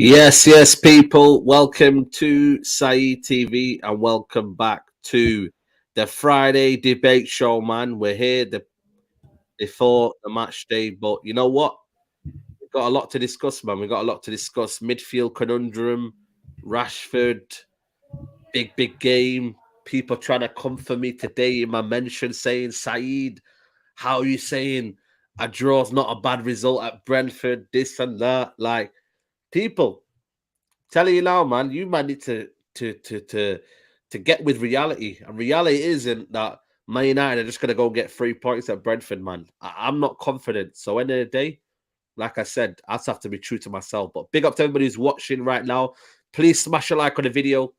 Yes, people. Welcome to Saeed TV and welcome back to the Friday debate show, man. We're here before the match day, but you know what? We've got a lot to discuss, man. We've got a lot to discuss. Midfield conundrum, Rashford, big game. People trying to come for me today in my mention saying, Saeed, how are you saying a draw's not a bad result at Brentford, this and that? Like, people. Telling you now, man, you might need to get with reality. And reality isn't that Man United are just gonna go get 3 points at Brentford, man. I'm not confident. So end of the day, like I said, I have to be true to myself. But big up to everybody who's watching right now. Please smash a like on the video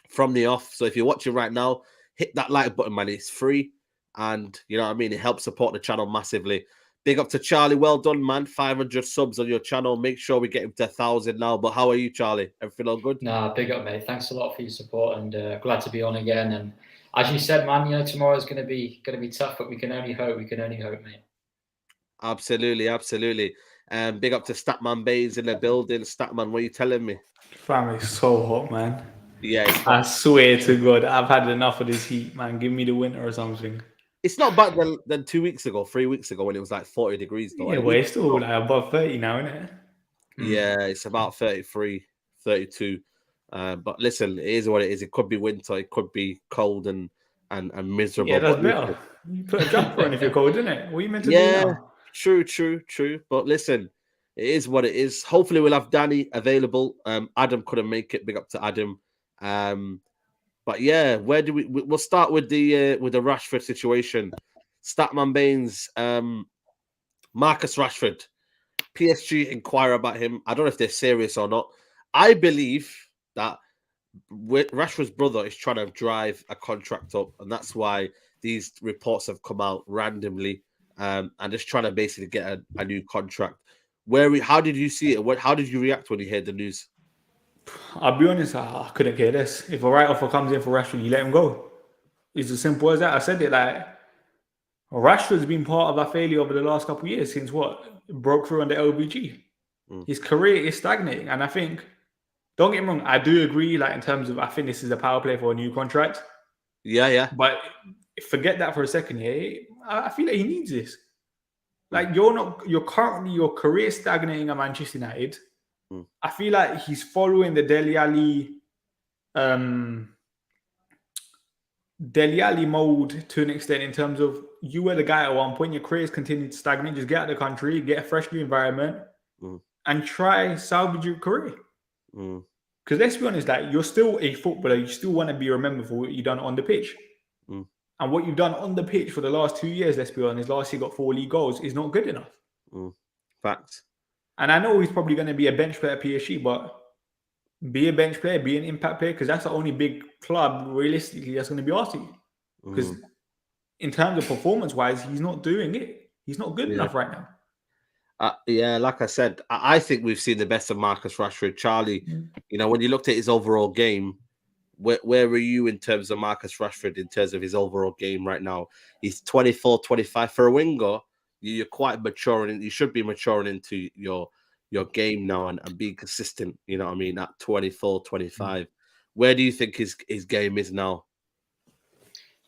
from the off. So if you're watching right now, hit that like button, man. It's free. And you know what I mean? It helps support the channel massively. Big up to Charlie. Well done, man. 500 subs on your channel. Make sure we get him to 1,000 now. But how are you, Charlie? Everything all good? Nah, big up, mate. Thanks a lot for your support, and glad to be on again. And as you said, man, tomorrow's gonna be tough, but we can only hope. We can only hope, mate. Absolutely. Big up to Statman Bays in the building. Statman, what are you telling me? Fam, it's so hot, man. Yeah, it's hot. I swear to God, I've had enough of this heat, man. Give me the winter or something. It's not bad than 2 weeks ago, 3 weeks ago when it was like 40 degrees though. Yeah, but it's still like above 30 now, isn't it? Yeah, it's about 33, 32. But listen, it is what it is. It could be winter, it could be cold and miserable. Yeah, that's better. You put a jumper on if you're cold, isn't it? What are you meant to do now? True. But listen, it is what it is. Hopefully we'll have Danny available. Adam couldn't make it. Big up to Adam. But yeah, where do we'll start with the Rashford situation. Statman Baines, Marcus Rashford. PSG inquire about him. I don't know if they're serious or not. I believe that Rashford's brother is trying to drive a contract up, and that's why these reports have come out randomly, and just trying to basically get a new contract. How did you see it? How did you react when you heard the news? I'll be honest, I couldn't care less. If a right offer comes in for Rashford, you let him go. It's as simple as that. I said it like Rashford's been part of our failure over the last couple of years since broke through on the LBG. His career is stagnating, and I think, don't get me wrong, I do agree. Like in terms of, I think this is a power play for a new contract. Yeah. But forget that for a second. Yeah, I feel like he needs this. Like you're currently your career stagnating at Manchester United. I feel like he's following the Dele Alli mode to an extent in terms of you were the guy at one point, your career's continued to stagnate. Just get out of the country, get a fresh new environment, and try salvage your career. Because let's be honest, like you're still a footballer, you still want to be remembered for what you've done on the pitch. And what you've done on the pitch for the last 2 years, let's be honest, last year got 4 league goals, is not good enough. Facts. And I know he's probably going to be a bench player at PSG, but be a bench player, be an impact player, because that's the only big club, realistically, that's going to be asked of you. Because in terms of performance-wise, he's not doing it. He's not good enough right now. Yeah, like I said, I think we've seen the best of Marcus Rashford. Charlie, when you looked at his overall game, where were you in terms of Marcus Rashford, in terms of his overall game right now? He's 24, 25. For a winger, you're quite maturing. You should be maturing into your game now and being consistent, you know what I mean, at 24, 25. Where do you think his game is now?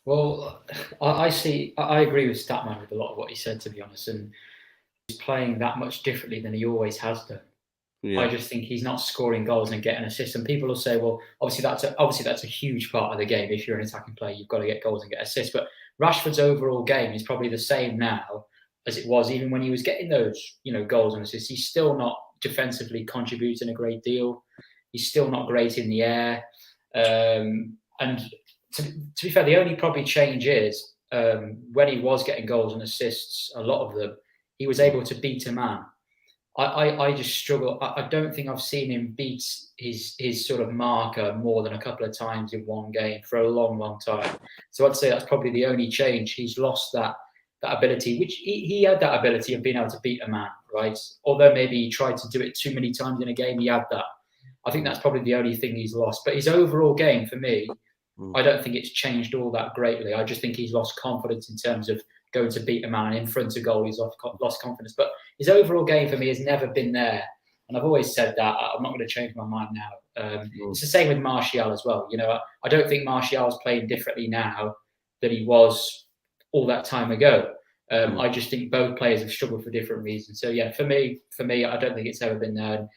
Well, I agree with Statman with a lot of what he said, to be honest, and he's playing that much differently than he always has done. I just think he's not scoring goals and getting assists. And people will say, well, obviously that's a huge part of the game. If you're an attacking player, you've got to get goals and get assists. But Rashford's overall game is probably the same now as it was even when he was getting those, goals and assists. He's still not defensively contributing a great deal. He's still not great in the air. And to be fair, the only probably change is when he was getting goals and assists, a lot of them, he was able to beat a man. I just struggle. I don't think I've seen him beat his sort of marker more than a couple of times in one game for a long time. So I'd say that's probably the only change. He's lost that ability, which he had that ability of being able to beat a man, right? Although maybe he tried to do it too many times in a game, he had that. I think that's probably the only thing he's lost. But his overall game, for me, I don't think it's changed all that greatly. I just think he's lost confidence in terms of going to beat a man in front of goal. He's lost confidence. But his overall game for me has never been there. And I've always said that. I'm not going to change my mind now. It's the same with Martial as well. I don't think Martial's playing differently now than he was all that time ago. I just think both players have struggled for different reasons. So yeah, for me, I don't think it's ever been there.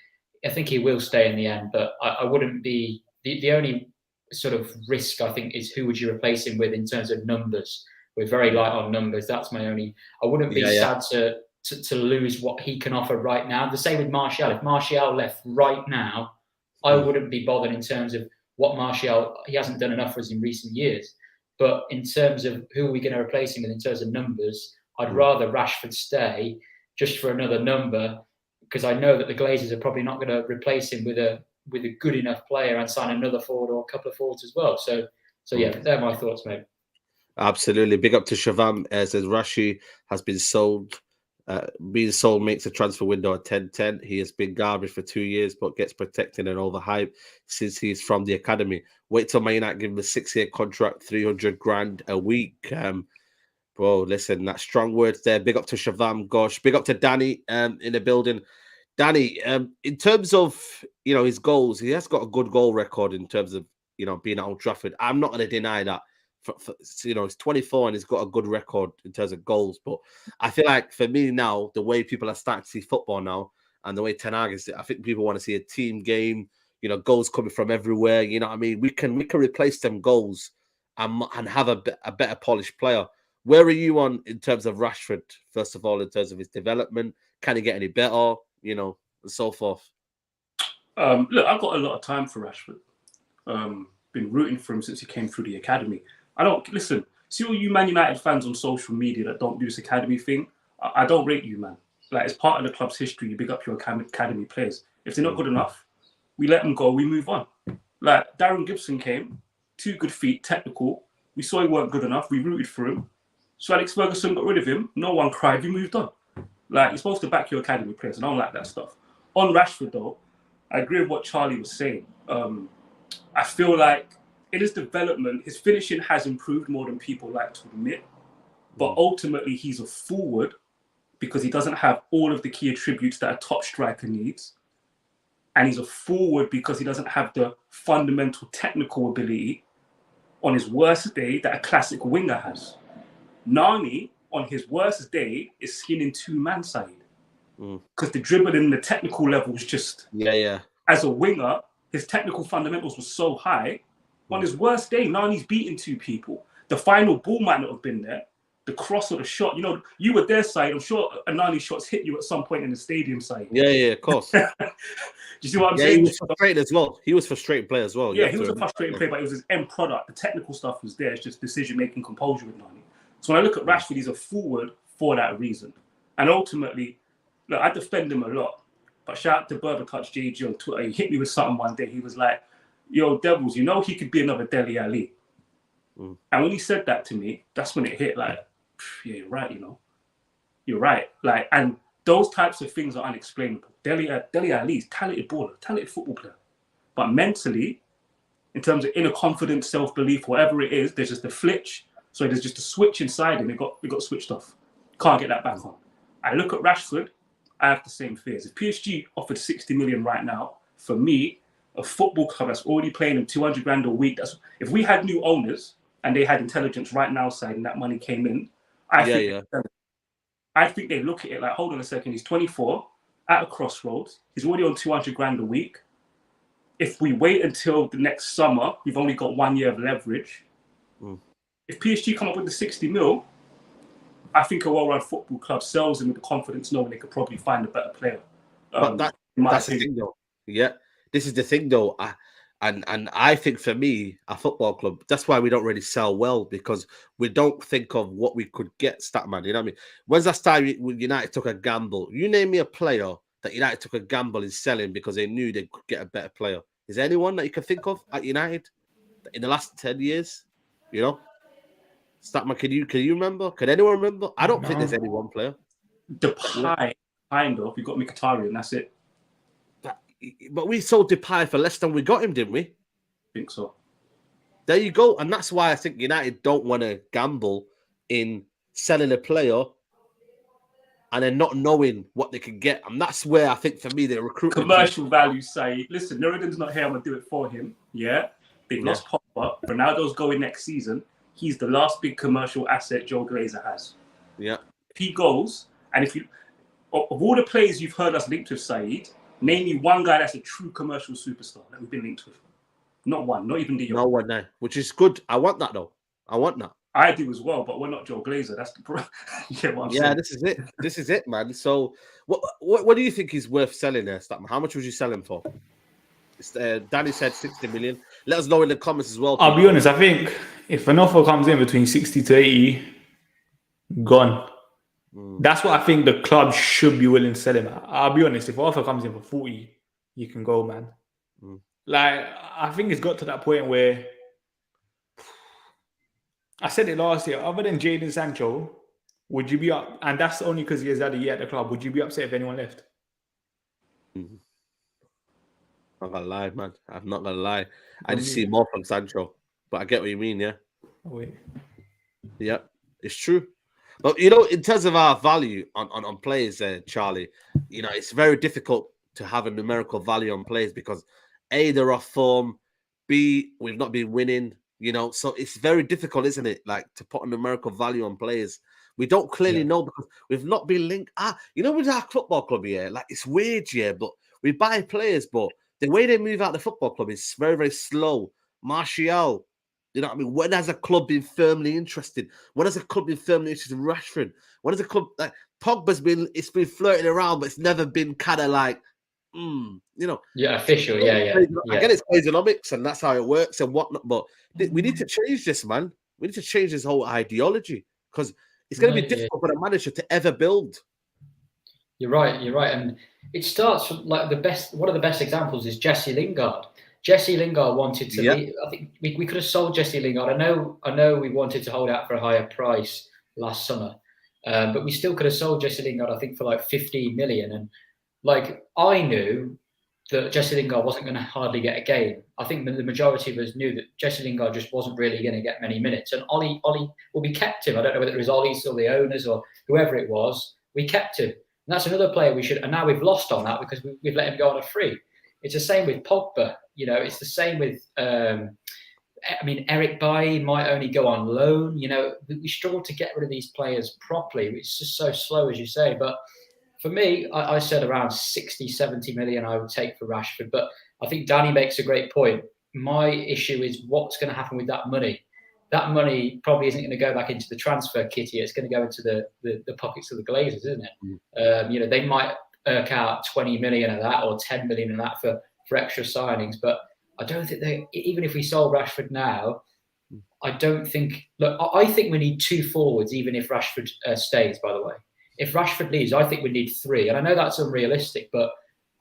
I think he will stay in the end, but I wouldn't be the only sort of risk. I think is who would you replace him with in terms of numbers. We're very light on numbers. That's my only. I wouldn't be sad to lose what he can offer right now. The same with Martial. If Martial left right now, I wouldn't be bothered in terms of what Martial. He hasn't done enough for us in recent years. But in terms of who are we going to replace him with in terms of numbers, I'd rather Rashford stay just for another number, because I know that the Glazers are probably not going to replace him with a good enough player and sign another forward or a couple of forwards as well. So yeah, they're my thoughts, mate. Absolutely. Big up to Shavam. Says Rashi has been sold. Being sold makes a transfer window at 10-10. He has been garbage for 2 years, but gets protected and overhyped since he's from the academy. Wait till Man United give him a 6-year contract, 300 grand a week. Bro, listen, that's strong words there. Big up to Shavam. Gosh, big up to Danny in the building. Danny, in terms of his goals, he has got a good goal record in terms of being at Old Trafford. I'm not going to deny that. He's 24 and he's got a good record in terms of goals. But I feel like for me now, the way people are starting to see football now and the way Ten Hag is, I think people want to see a team game. Goals coming from everywhere. You know what I mean? We can replace them goals and have a better polished player. Where are you on in terms of Rashford? First of all, in terms of his development, can he get any better? And so forth. Look, I've got a lot of time for Rashford. Been rooting for him since he came through the academy. Listen, see all you Man United fans on social media that don't do this academy thing. I don't rate you, man. Like, it's part of the club's history. You big up your academy players. If they're not good enough, we let them go. We move on. Like, Darren Gibson came, 2 good feet, technical. We saw he weren't good enough. We rooted for him. So Alex Ferguson got rid of him. No one cried. We moved on. Like, you're supposed to back your academy players. I don't like that stuff. On Rashford, though, I agree with what Charlie was saying. I feel like in his development, his finishing has improved more than people like to admit. But ultimately, he's a forward because he doesn't have all of the key attributes that a top striker needs. And he's a forward because he doesn't have the fundamental technical ability on his worst day that a classic winger has. Nani, on his worst day, is skinning 2-man side. Because the dribbling and the technical level is just... Yeah. As a winger, his technical fundamentals were so high. On his worst day, Nani's beating 2 people. The final ball might not have been there. The cross or the shot, you were their side. I'm sure Nani's shots hit you at some point in the stadium side. Yeah, of course. Do you see what I'm saying? He was frustrated as well. He was a frustrating player as well. Yeah, he was a frustrating player, but it was his end product. The technical stuff was there. It's just decision-making composure with Nani. So when I look at Rashford, he's a forward for that reason. And ultimately, look, I defend him a lot. But shout out to Berbatouch JG on Twitter. He hit me with something one day. He was like, yo, Devils, he could be another Dele Alli. And when he said that to me, that's when it hit like, yeah, you're right, You're right. Like, and those types of things are unexplainable. Dele Alli is talented baller, talented football player. But mentally, in terms of inner confidence, self-belief, whatever it is, there's just a flitch. So there's just a switch inside him. It got switched off. Can't get that back on. I look at Rashford, I have the same fears. If PSG offered 60 million right now, for me, a football club that's already paying him 200 grand a week, if we had new owners and they had intelligence right now side and that money came in, I think they look at it like, hold on a second, he's 24, at a crossroads, he's already on 200 grand a week. If we wait until the next summer, we've only got 1 year of leverage. If PSG come up with the 60 mil, I think a well-run football club sells him with the confidence knowing they could probably find a better player. But that's the thing, though. Yeah, this is the thing, though. And I think for me, a football club, that's why we don't really sell well, because we don't think of what we could get, Statman. You know what I mean? When's that time United took a gamble? You name me a player that United took a gamble in selling because they knew they could get a better player. Is there anyone that you can think of at United in the last 10 years? Statman, can you remember? Can anyone remember? I don't think there's any one player. Depay, kind of. We got Mkhitaryan, that's it. But we sold Depay for less than we got him, didn't we? I think so. There you go. And that's why I think United don't want to gamble in selling a player and then not knowing what they can get. And that's where I think, for me, the recruitment... Commercial value say, listen, Nuruddin's not here, I'm going to do it for him. Yeah? They've lost Pogba. Ronaldo's going next season. He's the last big commercial asset Joe Glazer has. Yeah. If he goes, and if you... Of all the players you've heard us linked with, Saeed, name me one guy that's a true commercial superstar that we've been linked with. Not one, not even the... No one, no. Which is good. I want that, though. I want that. I do as well, but we're not Joe Glazer. That's the problem. Yeah, this is it. This is it, man. So, what do you think is worth selling there, Statman? How much would you sell him for? Danny said 60 million. Let us know in the comments as well. I'll be honest. I think if an offer comes in between 60 to 80, gone. That's what I think the club should be willing to sell him at. I'll be honest. If an offer comes in for 40, you can go, man. Like, I think it's got to that point where... I said it last year. Other than Jadon Sancho, would you be up? And that's only because he has had a year at the club. Would you be upset if anyone left? I'm not gonna lie, man. I'm not gonna lie. I just see more from Sancho, but I get what you mean. Yeah. Yeah, it's true. But in terms of our value on players, Charlie, it's very difficult to have a numerical value on players because A, they're off form. B, we've not been winning. So it's very difficult, isn't it? Like, to put a numerical value on players. We don't clearly know because we've not been linked. With our football club here, like, it's weird, but we buy players, but the way they move out the football club is very, very slow. Martial, you know what I mean? When has a club been firmly interested? When has a club been firmly interested in Rashford? When has a club like Pogba's been flirting around, but it's never been kind of like, official. I get it's economics and that's how it works and whatnot, but we need to change this, man. We need to change this whole ideology because it's going to be difficult for a manager to ever build. You're right, and it starts from, like, one of the best examples is Jesse Lingard. Jesse Lingard wanted to leave. I think we could have sold Jesse Lingard. I know we wanted to hold out for a higher price last summer, but we still could have sold Jesse Lingard, I think, for like 15 million. And like, I knew that Jesse Lingard wasn't going to hardly get a game. I think the majority of us knew that Jesse Lingard just wasn't really going to get many minutes. And Ollie, we kept him. I don't know whether it was Ollie's or the owners or whoever it was. We kept him. And that's another player we should. And now we've lost on that because we've let him go on a free. It's the same with Pogba. It's the same with. Eric Bailly might only go on loan. We struggle to get rid of these players properly. It's just so slow, as you say, but. For me, I said around 60, 70 million I would take for Rashford. But I think Danny makes a great point. My issue is what's going to happen with that money. That money probably isn't going to go back into the transfer kitty. It's going to go into the pockets of the Glazers, isn't it? They might irk out 20 million of that or 10 million of that for extra signings. But I don't think even if we sold Rashford now, I don't think... Look, I think we need 2 forwards, even if Rashford stays, by the way. If Rashford leaves, I think we need 3. And I know that's unrealistic, but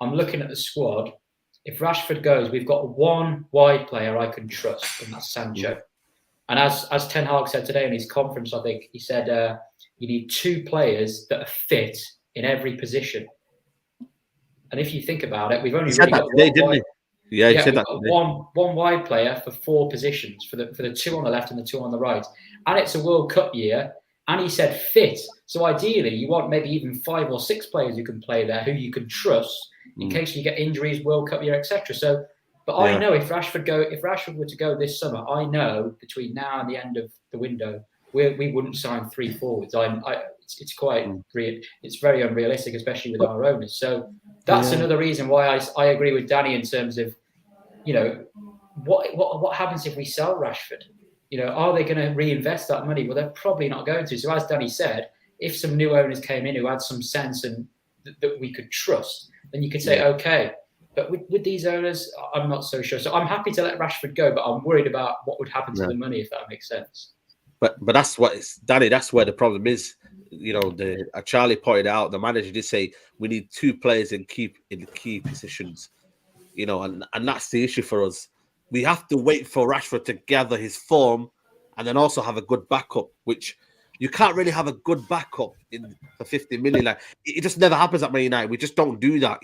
I'm looking at the squad. If Rashford goes, we've got 1 wide player I can trust, and that's Sancho. And as Ten Hag said today in his conference, I think, he said you need 2 players that are fit in every position. And if you think about it, we've only really got today, didn't he? Yeah, he said that. One wide player for 4 positions, for the 2 on the left and the 2 on the right. And it's a World Cup year. And he said fit. So ideally, you want maybe even 5 or 6 players who can play there, who you can trust in case you get injuries, World Cup year, etc. So, but I know if Rashford were to go this summer, I know between now and the end of the window, we wouldn't sign 3 forwards. It's very unrealistic, especially with our owners. So that's another reason why I agree with Danny in terms of, what happens if we sell Rashford? Are they going to reinvest that money? Well, they're probably not going to. So as Danny said, if some new owners came in who had some sense and that we could trust, then you could say, okay. But with these owners, I'm not so sure. So I'm happy to let Rashford go, but I'm worried about what would happen to the money, if that makes sense. But that's what it's, Danny, that's where the problem is. Charlie pointed out, the manager did say we need 2 players in the key positions. And that's the issue for us. We have to wait for Rashford to gather his form and then also have a good backup, which you can't really have a good backup for 50 million. Like, it just never happens at Man United. We just don't do that,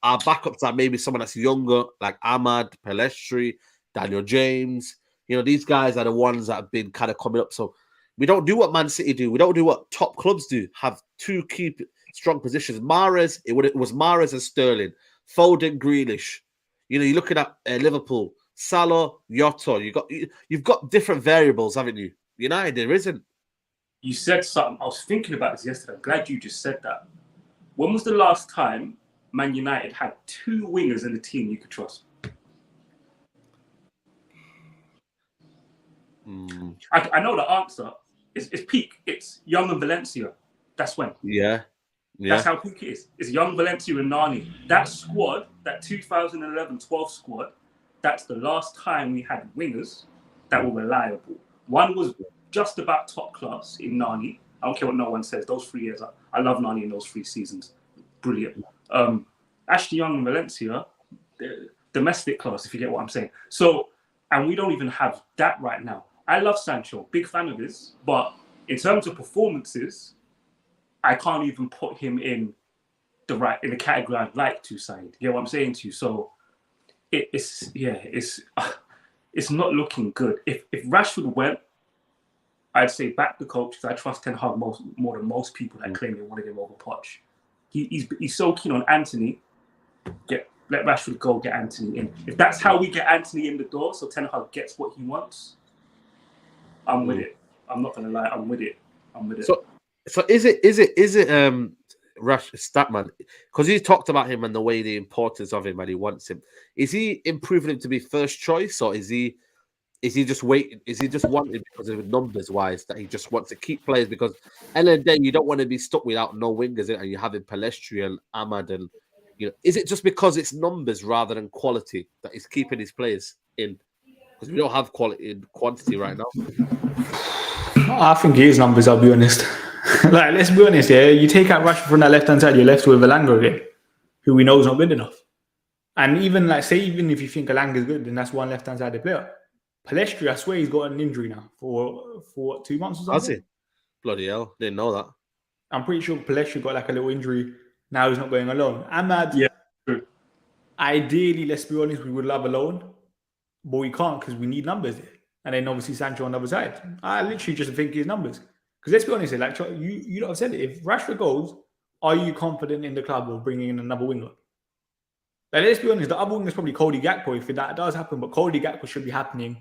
Our backups are maybe someone that's younger, like Ahmad, Pelestri, Daniel James. These guys are the ones that have been kind of coming up. So we don't do what Man City do. We don't do what top clubs do. Have 2 key. strong positions. Mahrez, it was Mahrez and Sterling, Foden, Grealish. You know, you're looking at Liverpool, Salah, Yotto. You've got different variables, haven't you? United, there isn't. You said something. I was thinking about this yesterday. I'm glad you just said that. When was the last time Man United had 2 wingers in the team you could trust? I know the answer. It's peak. It's Young and Valencia. That's when. Yeah. That's how peak it is. It's Young, Valencia and Nani. That squad, that 2011-12 squad, that's the last time we had wingers that were reliable. One was just about top class in Nani. I don't care what no one says. Those 3 years, I love Nani in those 3 seasons. Brilliant. Ashley Young and Valencia, domestic class, if you get what I'm saying. So, and we don't even have that right now. I love Sancho, big fan of his, but in terms of performances, I can't even put him in the category I'd like to, Said. You know what I'm saying to you? So it's not looking good. If Rashford went, I'd say back the coach, because I trust Ten Hag more than most people that claim they wanted him over Poch. He's so keen on Anthony. Let Rashford go, get Anthony in. If that's how we get Anthony in the door, so Ten Hag gets what he wants, I'm with it. I'm not gonna lie, I'm with it. So is it Statman? Because he talked about him and the importance of him and he wants him. Is he improving him to be first choice, or is he just waiting? Is he just wanting because of numbers wise that he just wants to keep players? Because at the end of the day, you don't want to be stuck without no wingers and you're having Palestri and Ahmad and is it just because it's numbers rather than quality that he's keeping his players in? Because we don't have quality and quantity right now. I think it is numbers, I'll be honest. Like, let's be honest, yeah. You take out Rashford from that left-hand side, you're left with Elanga again, who we know is not good enough. And even if you think Elanga is good, then that's one left-hand side player. Palestri, I swear he's got an injury now for 2 months or something. Has he? Bloody hell, didn't know that. I'm pretty sure Palestri got like a little injury. Now he's not going alone. Ahmad, yeah. Ideally, let's be honest, we would love a loan, but we can't because we need numbers there. And then obviously Sancho on the other side. I literally just think his numbers. Because let's be honest, like you don't have said it. If Rashford goes, are you confident in the club of bringing in another winger? Like, let's be honest, the other winger is probably Cody Gakpo if that does happen. But Cody Gakpo should be happening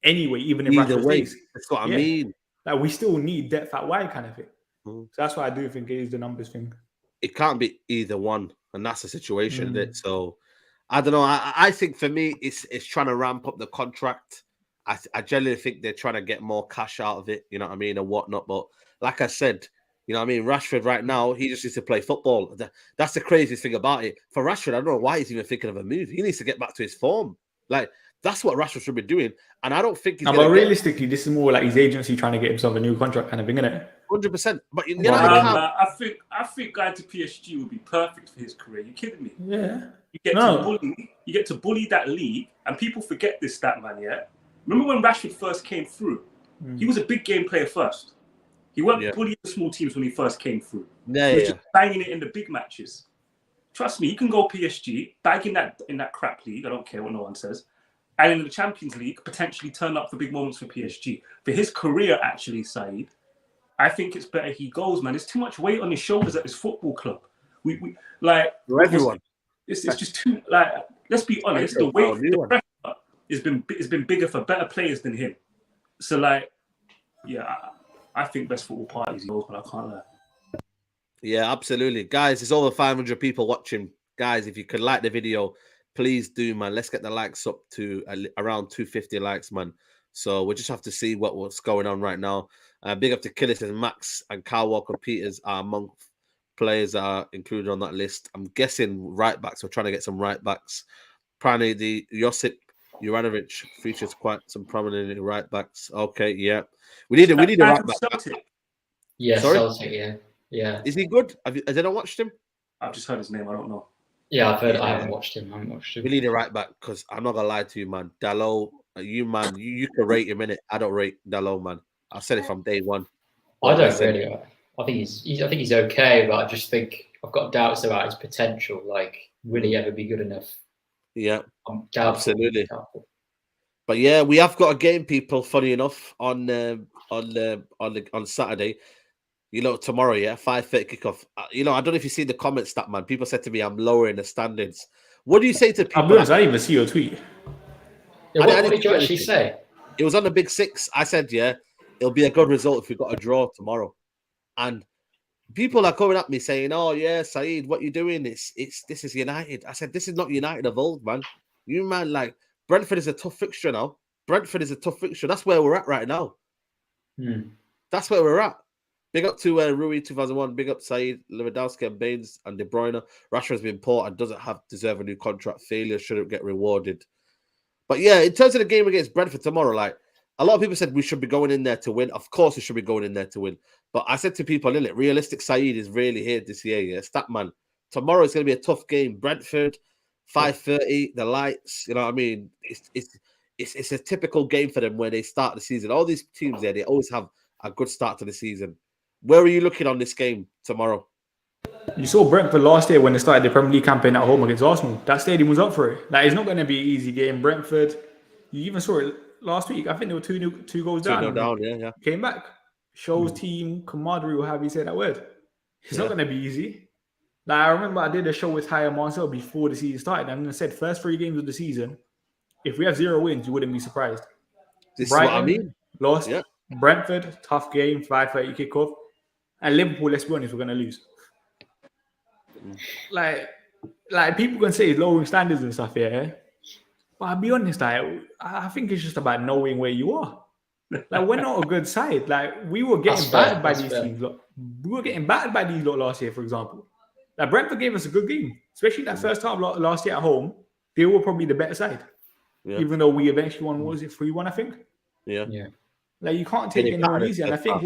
anyway, even if Rashford stays. That's what I mean. Like, we still need depth at wide kind of thing. So that's why I do think it is the numbers thing. It can't be either one, and that's the situation, isn't it? So I don't know. I think for me, it's trying to ramp up the contract. I generally think they're trying to get more cash out of it, you know what I mean, and whatnot. But like I said, you know what I mean, Rashford right now, he just needs to play football. That's the craziest thing about it. For Rashford, I don't know why he's even thinking of a move. He needs to get back to his form. Like, that's what Rashford should be doing. And I don't think he's but realistically, this is more like his agency trying to get himself a new contract kind of thing, isn't it? 100%. But I think going to PSG would be perfect for his career. You kidding me? Yeah. You get to bully that league, and people forget this stat, man, yeah? Remember when Rashford first came through? He was a big game player first. He wasn't bullying the small teams when he first came through. He was just banging it in the big matches. Trust me, you can go PSG, bag in that crap league, I don't care what no one says, and in the Champions League, potentially turn up for big moments for PSG. For his career, actually, Saeed, I think it's better he goes, man. There's too much weight on his shoulders at this football club. We like for everyone. It's just too, like, let's be honest, the weight, the pressure has been bigger for better players than him. So, like, yeah, I think best football parties he goes, but I can't lie. Yeah, absolutely. Guys, there's over 500 people watching. Guys, if you could like the video, please do, man. Let's get the likes up to around 250 likes, man. So we'll just have to see what's going on right now. Big up to Killis and Max and Kyle Walker-Peters are among players that are included on that list. I'm guessing right backs. We're trying to get some right backs. Apparently, the Josip Juranovic features quite some prominent right backs. Okay, yeah. We need a right back. Celtic. Yeah, sorry? Celtic, yeah. Is he good? Has anyone watched him? I've just heard his name. I don't know. Yeah, I've heard. I haven't watched him. We need a right back because I'm not gonna lie to you, man. Dalot, you can rate him, innit? I don't rate Dalot, man. I've said it from day one. I don't really. I think he's okay, but I just think I've got doubts about his potential. Like, will he ever be good enough? Yeah, I'm doubtful. Absolutely. But yeah, we have got a game, people. Funny enough, on Saturday, tomorrow, 5:30 kickoff. I don't know if you see the comments, Statman. People said to me, I'm lowering the standards. What do you say to people? I'll be honest, I didn't even see your tweet. Yeah, what did you actually say? It was on the Big Six. I said, it'll be a good result if we got a draw tomorrow. And people are coming at me saying, "Oh yeah, Saeed, what you doing? This is United." I said, "This is not United of old, man. You man, like Brentford is a tough fixture now. Brentford is a tough fixture. That's where we're at right now. That's where we're at. Big up to Rui 2001. Big up Saeed, Lewandowski, and Baines and De Bruyne. Rashford's been poor and doesn't deserve a new contract. Failure shouldn't get rewarded." But yeah, in terms of the game against Brentford tomorrow, like a lot of people said we should be going in there to win. Of course, we should be going in there to win. But I said to people, realistic Saeed is really here this year. Yeah, Statman. Tomorrow is going to be a tough game. Brentford, 5:30, the lights. You know what I mean? It's a typical game for them where they start the season. All these teams there, they always have a good start to the season. Where are you looking on this game tomorrow? You saw Brentford last year when they started the Premier League campaign at home against Arsenal. That stadium was up for it. Like, it's not going to be an easy game. Brentford, you even saw it last week. I think they were two goals down. Yeah. Came back. Shows team, camaraderie, or however you say that word. It's not going to be easy. Like, I remember I did a show with Ty and Marcel before the season started. And I said, first 3 games of the season, if we have 0 wins, you wouldn't be surprised. This Brighton, is what I mean. Lost. Yeah. Brentford, tough game, 5:30 kickoff. And Liverpool, let's be honest, we're going to lose. Like people can say it's lowering standards and stuff, yeah. But I'll be honest, I think it's just about knowing where you are. Like, we're not a good side. Like, we were getting battered by these teams. Look, we were getting battered by these lot last year, for example. Like, Brentford gave us a good game, especially that first half last year at home. They were probably the better side, even though we eventually won. What was it, 3-1? I think. Yeah. Like, you can't take anyone easy. And I think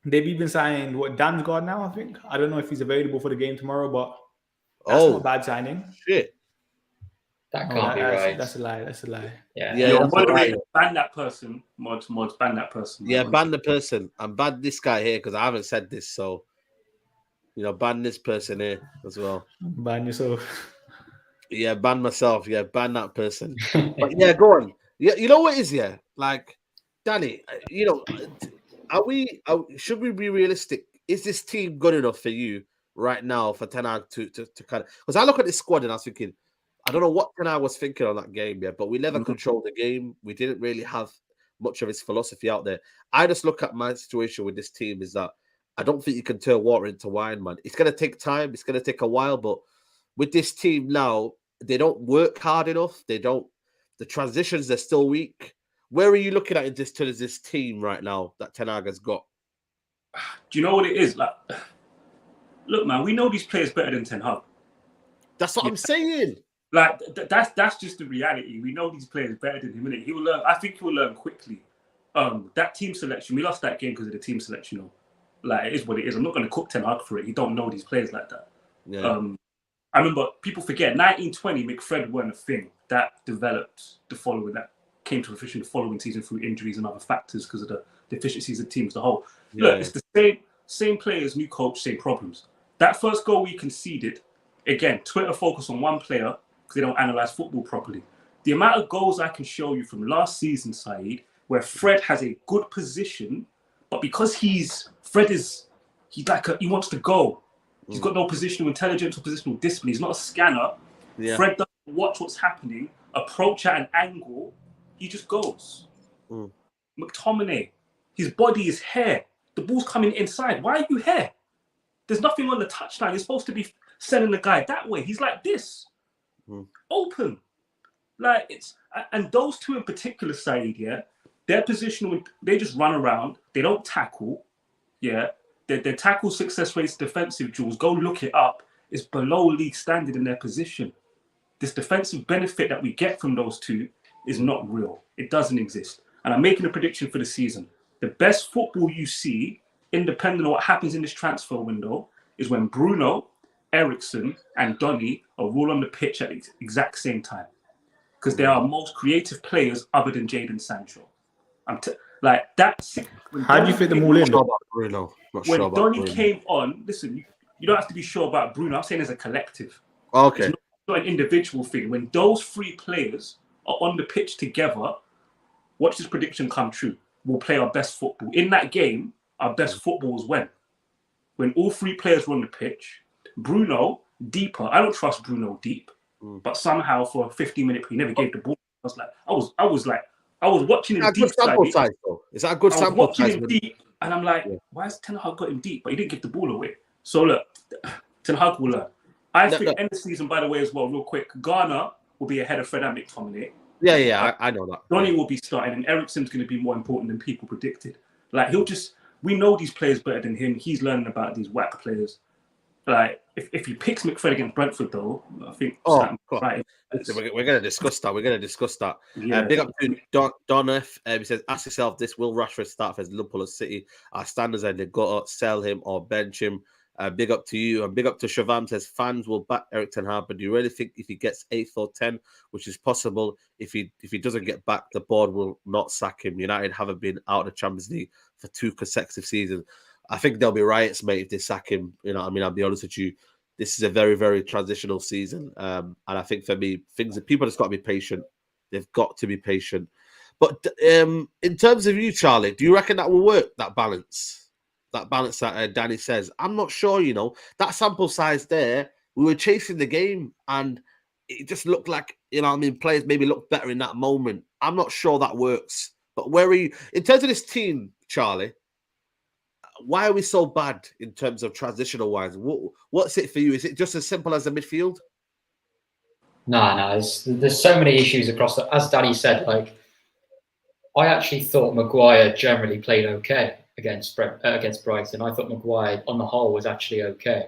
they've even signed Damsgaard now. I think I don't know if he's available for the game tomorrow, but that's not a bad signing. Shit. That can't be right. That's a lie. That's a lie. Yeah. Ban that person. Mods, ban that person. Yeah, ban the person. And ban this guy here because I haven't said this. So, ban this person here as well. Ban yourself. Yeah, ban myself. Yeah, ban that person. But yeah, go on. Yeah, you know what is, like, Danny, should we be realistic? Is this team good enough for you right now for Ten Hag to kind of? Because I look at this squad and I was thinking, I don't know what Ten Hag was thinking on that game, but we never controlled the game. We didn't really have much of his philosophy out there. I just look at my situation with this team is that I don't think you can turn water into wine, man. It's going to take time. It's going to take a while, but with this team now, they don't work hard enough. The transitions, they're still weak. Where are you looking at this team right now that Ten Hag has got? Do you know what it is? Like, look, man, we know these players better than Ten Hag. That's what I'm saying. Like, that's just the reality. We know these players better than him, innit? He will learn. I think he will learn quickly. That team selection, we lost that game because of the team selection. Like, it is what it is. I'm not going to cook Ten Hag for it. He don't know these players like that. Yeah. I remember people forget 1920. McFred weren't a thing that developed the following that came to fruition the following season through injuries and other factors because of the deficiencies of the team as a whole. Look, it's the same players, new coach, same problems. That first goal we conceded, again, Twitter focus on one player because they don't analyze football properly. The amount of goals I can show you from last season, Saeed, where Fred has a good position, but because he wants to go. He's got no positional intelligence or positional discipline. He's not a scanner. Yeah. Fred doesn't watch what's happening, approach at an angle. He just goes. McTominay, his body is hair. The ball's coming inside. Why are you here? There's nothing on the touchline. You're supposed to be sending the guy that way. He's like this. Open. Like, and those two in particular, Saeed, their positional, they just run around. They don't tackle. Their tackle success rates, defensive duels, go look it up, is below league standard in their position. This defensive benefit that we get from those two is not real. It doesn't exist. And I'm making a prediction for the season. The best football you see, independent of what happens in this transfer window, is when Bruno, Ericsson, and Donny are all on the pitch at the exact same time. Because they are most creative players other than Jadon Sancho. Like that. How do you fit them all in? Bruno. When Donny came on, listen, you don't have to be sure about Bruno. I'm saying as a collective. Okay. It's not an individual thing. When those 3 players are on the pitch together, watch this prediction come true. We'll play our best football. In that game, our best football was when all three players were on the pitch. Bruno, deeper. I don't trust Bruno deep, but somehow for a 15-minute, he never gave the ball. I was watching him deep. Size, though? Is that a good sample size? I was watching him deep, and I'm like, why has Ten Hag got him deep? But he didn't give the ball away. So look, Ten Hag will learn. I think end of season, by the way, as well, real quick, Ghana will be ahead of Fred and McTominay. Yeah, I know that. Donny will be starting, and Eriksen's going to be more important than people predicted. Like, we know these players better than him. He's learning about these whack players. Like, if he picks McFred against Brentford, though, I think... right. We're going to discuss that. Yeah. Big up to Don F. He says, ask yourself this, will Rashford start for Liverpool or City? Our standards are they've got to sell him or bench him. Big up to you. And big up to Shavam, says, fans will back Erik ten Hag, but do you really think if he gets 8th or 10th, which is possible, if he doesn't get back, the board will not sack him? United haven't been out of the Champions League for 2 consecutive seasons. I think there'll be riots, mate, if they sack him. You know what I mean? I'll be honest with you. This is a very, very transitional season. And I think for me, people just got to be patient. They've got to be patient. But in terms of you, Charlie, do you reckon that will work, that balance? That balance that Danny says? I'm not sure, you know. That sample size there, we were chasing the game and it just looked like, you know what I mean, players maybe looked better in that moment. I'm not sure that works. But where are you? In terms of this team, Charlie, why are we so bad in terms of transitional wise? What's it for you? Is it just as simple as the midfield? No. There's so many issues across the. As Danny said, like I actually thought Maguire generally played okay against Brighton. I thought Maguire on the whole was actually okay,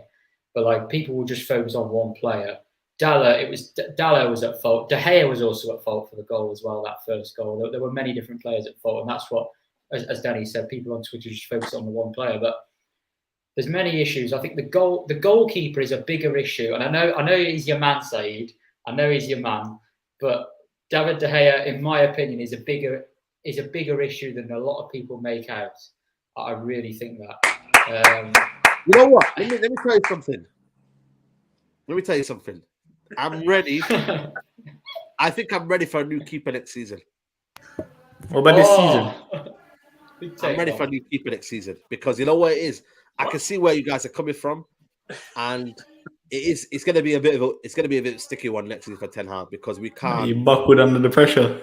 but like people will just focus on one player. Dalot was at fault. De Gea was also at fault for the goal as well. That first goal. There were many different players at fault, and that's what. As Danny said, people on Twitter just focus on the one player, but there's many issues. I think the goalkeeper is a bigger issue, and I know he's your man, Saeed. I know he's your man, but David De Gea, in my opinion, is a bigger issue than a lot of people make out. I really think that. You know what? Let me tell you something. I'm ready. I think I'm ready for a new keeper next season. What about this season? I'm ready for a new keeper next season because you know what it is. I can see where you guys are coming from, and it's going to be a bit of a sticky one next season for Ten Hag because we can't. You buckled under the pressure.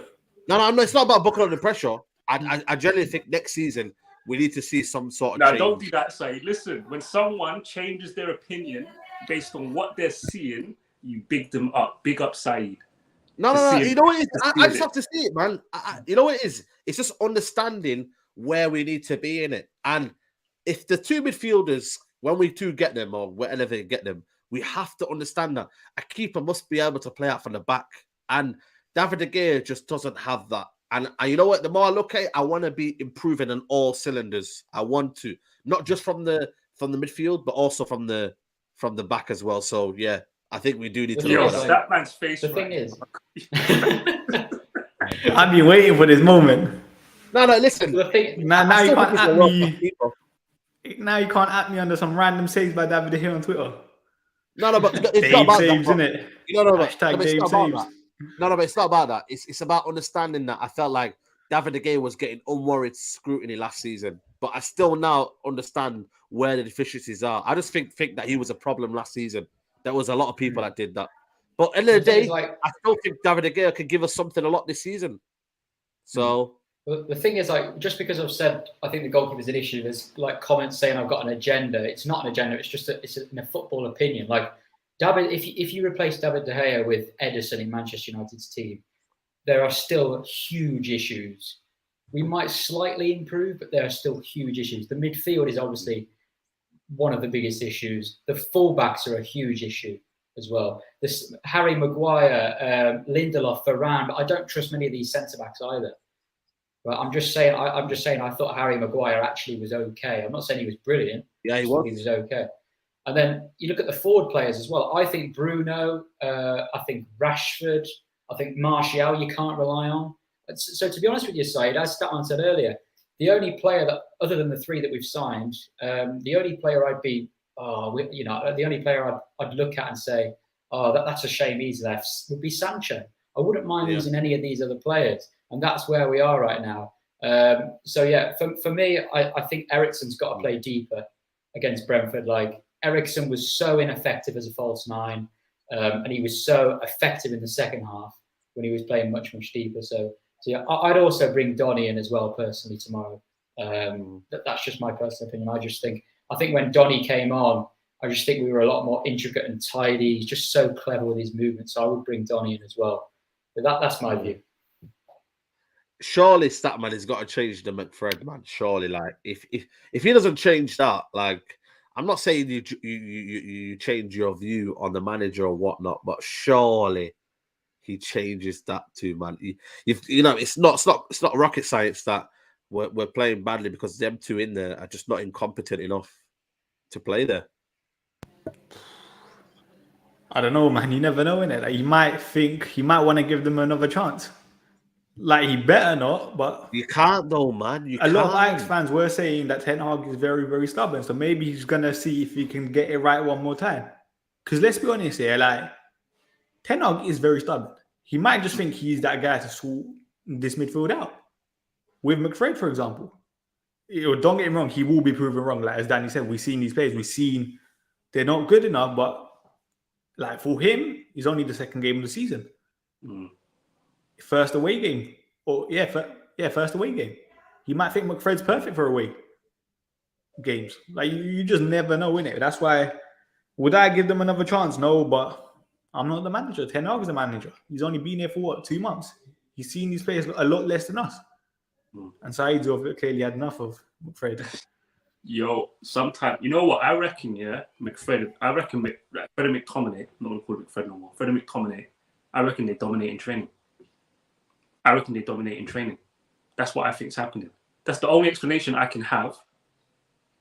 No, it's not about buckling under pressure. I generally think next season we need to see some sort of change. Don't do that, Saeed. Listen, when someone changes their opinion based on what they're seeing, you big them up. Big up Saeed. No. You know what it is? I just have to see it, man. You know what it is? It's just understanding where we need to be in it. And if the two midfielders, when we do get them or wherever they get them, we have to understand that a keeper must be able to play out from the back. And David De Gea just doesn't have that. And you know what? The more I look at it, I want to be improving on all cylinders. I want to, not just from the midfield, but also from the back as well. So yeah, I think we do need to look at that man's face. The thing is, I've been waiting for this moment. No, listen. Now you can't at me. Now you can't at me under some random saves by David De Gea on Twitter. No, but it's Dave not about saves, that. Isn't it? Hashtag Dave saves. No, but it's not about that. It's about understanding that I felt like David De Gea was getting unwarranted scrutiny last season, but I still now understand where the deficiencies are. I just think that he was a problem last season. There was a lot of people that did that. But at the end of the day, I still think David De Gea could give us something a lot this season. So... The thing is, like, just because I've said I think the goalkeeper is an issue, there's like comments saying I've got an agenda. It's not an agenda. It's just a football opinion. Like David, if you replace David De Gea with Ederson in Manchester United's team, there are still huge issues. We might slightly improve, but there are still huge issues. The midfield is obviously one of the biggest issues. The fullbacks are a huge issue as well. This Harry Maguire, Lindelof, Varane, but I don't trust many of these centre backs either. But I'm just saying I thought Harry Maguire actually was okay. I'm not saying he was brilliant. Yeah, he was. He was okay. And then you look at the forward players as well. I think Bruno, I think Rashford, I think Martial you can't rely on. So to be honest with you, Saeed, as Statman said earlier, the only player that, other than the three that we've signed, the only player the only player I'd look at and say, that's a shame he's left, would be Sancho. I wouldn't mind losing any of these other players. And that's where we are right now. So yeah, for me, I think Eriksen's got to play deeper against Brentford. Like Eriksen was so ineffective as a false nine, and he was so effective in the second half when he was playing much deeper. So yeah, I'd also bring Donny in as well personally tomorrow. That's just my personal opinion. I think when Donny came on, I just think we were a lot more intricate and tidy. He's just so clever with his movements. So I would bring Donny in as well. But that's my view. Surely Statman has got to change the McFred, man. Surely, like if he doesn't change that, like I'm not saying you change your view on the manager or whatnot, but surely he changes that too, man. You know, it's not rocket science that we're playing badly because them two in there are just not incompetent enough to play there. I don't know, man. You never know, innit? Like, he might want to give them another chance. Like, he better not, but you can't though, man. A lot of Ajax fans were saying that Ten Hag is very, very stubborn. So maybe he's gonna see if he can get it right one more time. Because let's be honest here, like Ten Hag is very stubborn. He might just think he's that guy to sort this midfield out. With McFred, for example. Don't get him wrong, he will be proven wrong. Like as Danny said, we've seen these players, we've seen they're not good enough, but like for him, it's only the second game of the season. First away game. First away game. You might think McFred's perfect for away games. Like you just never know, innit? That's why, would I give them another chance? No, but I'm not the manager. Ten Hag is the manager. He's only been here for what, 2 months? He's seen these players a lot less than us. And Said's clearly had enough of McFred. Yo, sometimes, you know what? I reckon, McFred, Freddie McTominay, I'm not going to call it McFred no more. Freddie McTominay, I reckon they dominate in training. That's what I think is happening. That's the only explanation I can have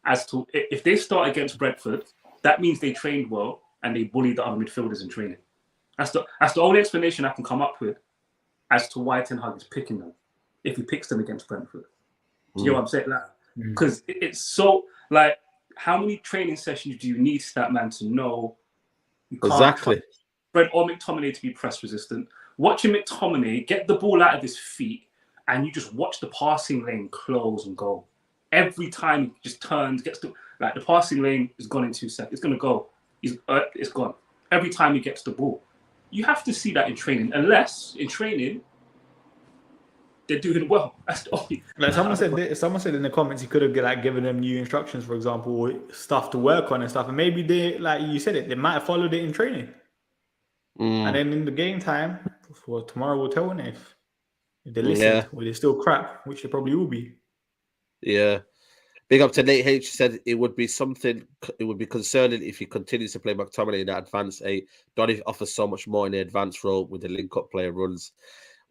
as to if they start against Brentford, that means they trained well and they bullied the other midfielders in training. That's the only explanation I can come up with as to why Ten Hag is picking them if he picks them against Brentford. Do you know what I'm saying? Because it's so, like, how many training sessions do you need Statman to know you can't exactly Fred or McTominay to be press resistant? Watching McTominay get the ball out of his feet and you just watch the passing lane close and go. Every time he just turns, gets to, like, the passing lane is gone in 2 seconds. It's going to go. It's gone. Every time he gets the ball. You have to see that in training, unless in training they're doing well. That's the only. Like someone said in the comments, he could have given them new instructions, for example, or stuff to work on and stuff. And maybe they, like you said they might have followed it in training. And then in the game time, for tomorrow we'll tell them if they listened or they're still crap, which they probably will be. Yeah. Big up to Nate H. Said it would be concerning if he continues to play McTominay in that advanced 8. Donny offers so much more in the advanced role with the link-up player runs.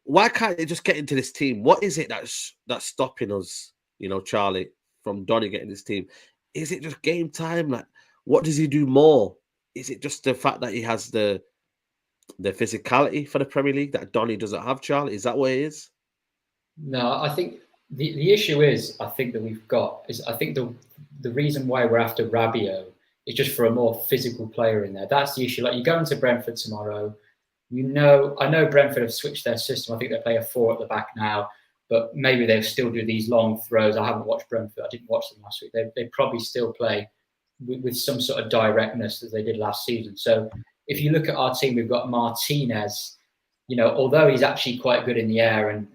Why can't they just get into this team? What is it that's stopping us, Charlie, from Donny getting this team? Is it just game time? Like, what does he do more? Is it just the fact that he has the physicality for the Premier League that Donny doesn't have, Charlie? Is that what it is? No, I think the issue is, I think the reason why we're after Rabiot is just for a more physical player in there. That's the issue. Like, you go into Brentford tomorrow, I know Brentford have switched their system. I think they play a 4 at the back now, but maybe they'll still do these long throws. I haven't watched Brentford. I didn't watch them last week. They probably still play with some sort of directness as they did last season. So if you look at our team, we've got Martinez, although he's actually quite good in the air and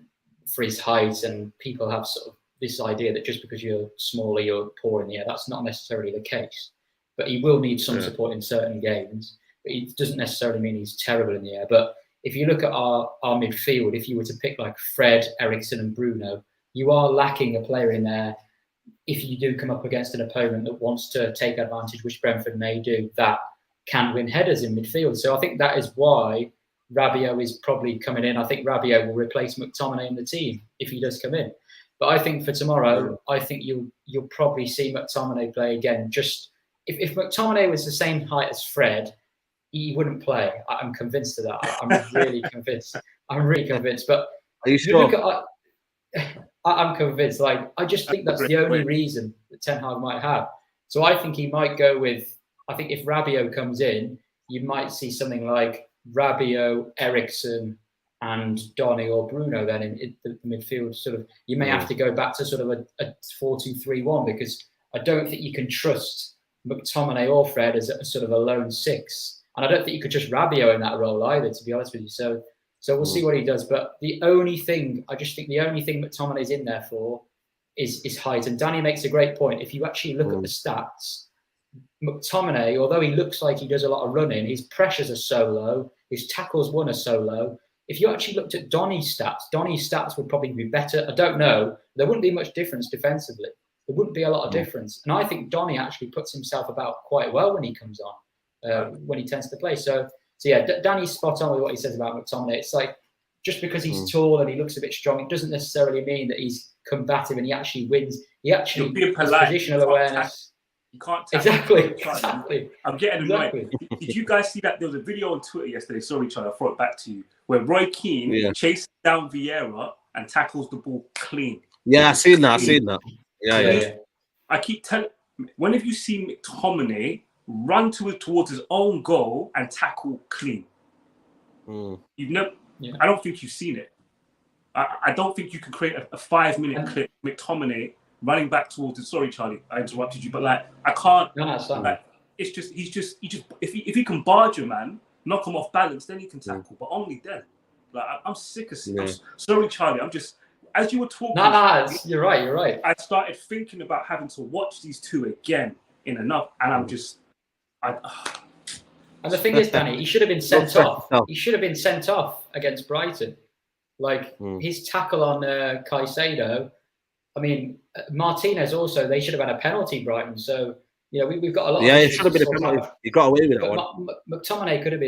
for his height, and people have sort of this idea that just because you're smaller, you're poor in the air. That's not necessarily the case, but he will need some support in certain games. But it doesn't necessarily mean he's terrible in the air. But if you look at our midfield, if you were to pick like Fred, Eriksen and Bruno, you are lacking a player in there. If you do come up against an opponent that wants to take advantage, which Brentford may do, that can win headers in midfield. So I think that is why Rabiot is probably coming in. I think Rabiot will replace McTominay in the team if he does come in. But I think for tomorrow, I think you'll probably see McTominay play again. Just if McTominay was the same height as Fred, he wouldn't play. I'm convinced of that. I'm really convinced. But are you sure? I'm convinced. Like, I just think that's the only reason that Ten Hag might have. So I think he might go with. I think if Rabiot comes in, you might see something like Rabiot, Eriksen, and Donny or Bruno then in the midfield. Sort of, you may have to go back to sort of a 4-2-3-1 because I don't think you can trust McTominay or Fred as a sort of a lone six, and I don't think you could trust Rabiot in that role either, to be honest with you. So we'll see what he does. But I just think the only thing McTominay's in there for is height. And Danny makes a great point. If you actually look at the stats, McTominay, although he looks like he does a lot of running, his pressures are so low, his tackles won are so low. If you actually looked at Donny's stats would probably be better. I don't know. There wouldn't be much difference defensively. There wouldn't be a lot of difference. And I think Donny actually puts himself about quite well when he comes on, when he tends to play. So yeah, Danny's spot on with what he says about McTominay. It's like, just because he's tall and he looks a bit strong, it doesn't necessarily mean that he's combative and he actually wins. He actually has positional awareness. You can't exactly. I'm getting annoyed. Did you guys see that? There was a video on Twitter yesterday. Sorry, Charlie, I throw it back to you. Where Roy Keane chases down Vieira and tackles the ball clean. Yeah, I've seen that. Yeah. I keep telling. When have you seen McTominay run towards his own goal and tackle clean? You've never. Yeah. I don't think you've seen it. I don't think you can create a 5-minute clip. McTominay running back towards it. Sorry, Charlie, I interrupted you, but like I can't. No, it's fine. Like, it's just he just if he can barge a man, knock him off balance, then he can tackle. But only then. Like I'm sick of. Sorry, Charlie. I'm just as you were talking. You're right. I started thinking about having to watch these two again in enough, and I'm just. And the thing is, Danny, he should have been sent off. He should have been sent off against Brighton. Like his tackle on Caicedo. I mean, Martinez also, they should have had a penalty, Brighton. So, we've got a lot of it should have been a penalty. He got away with that one. McTominay could have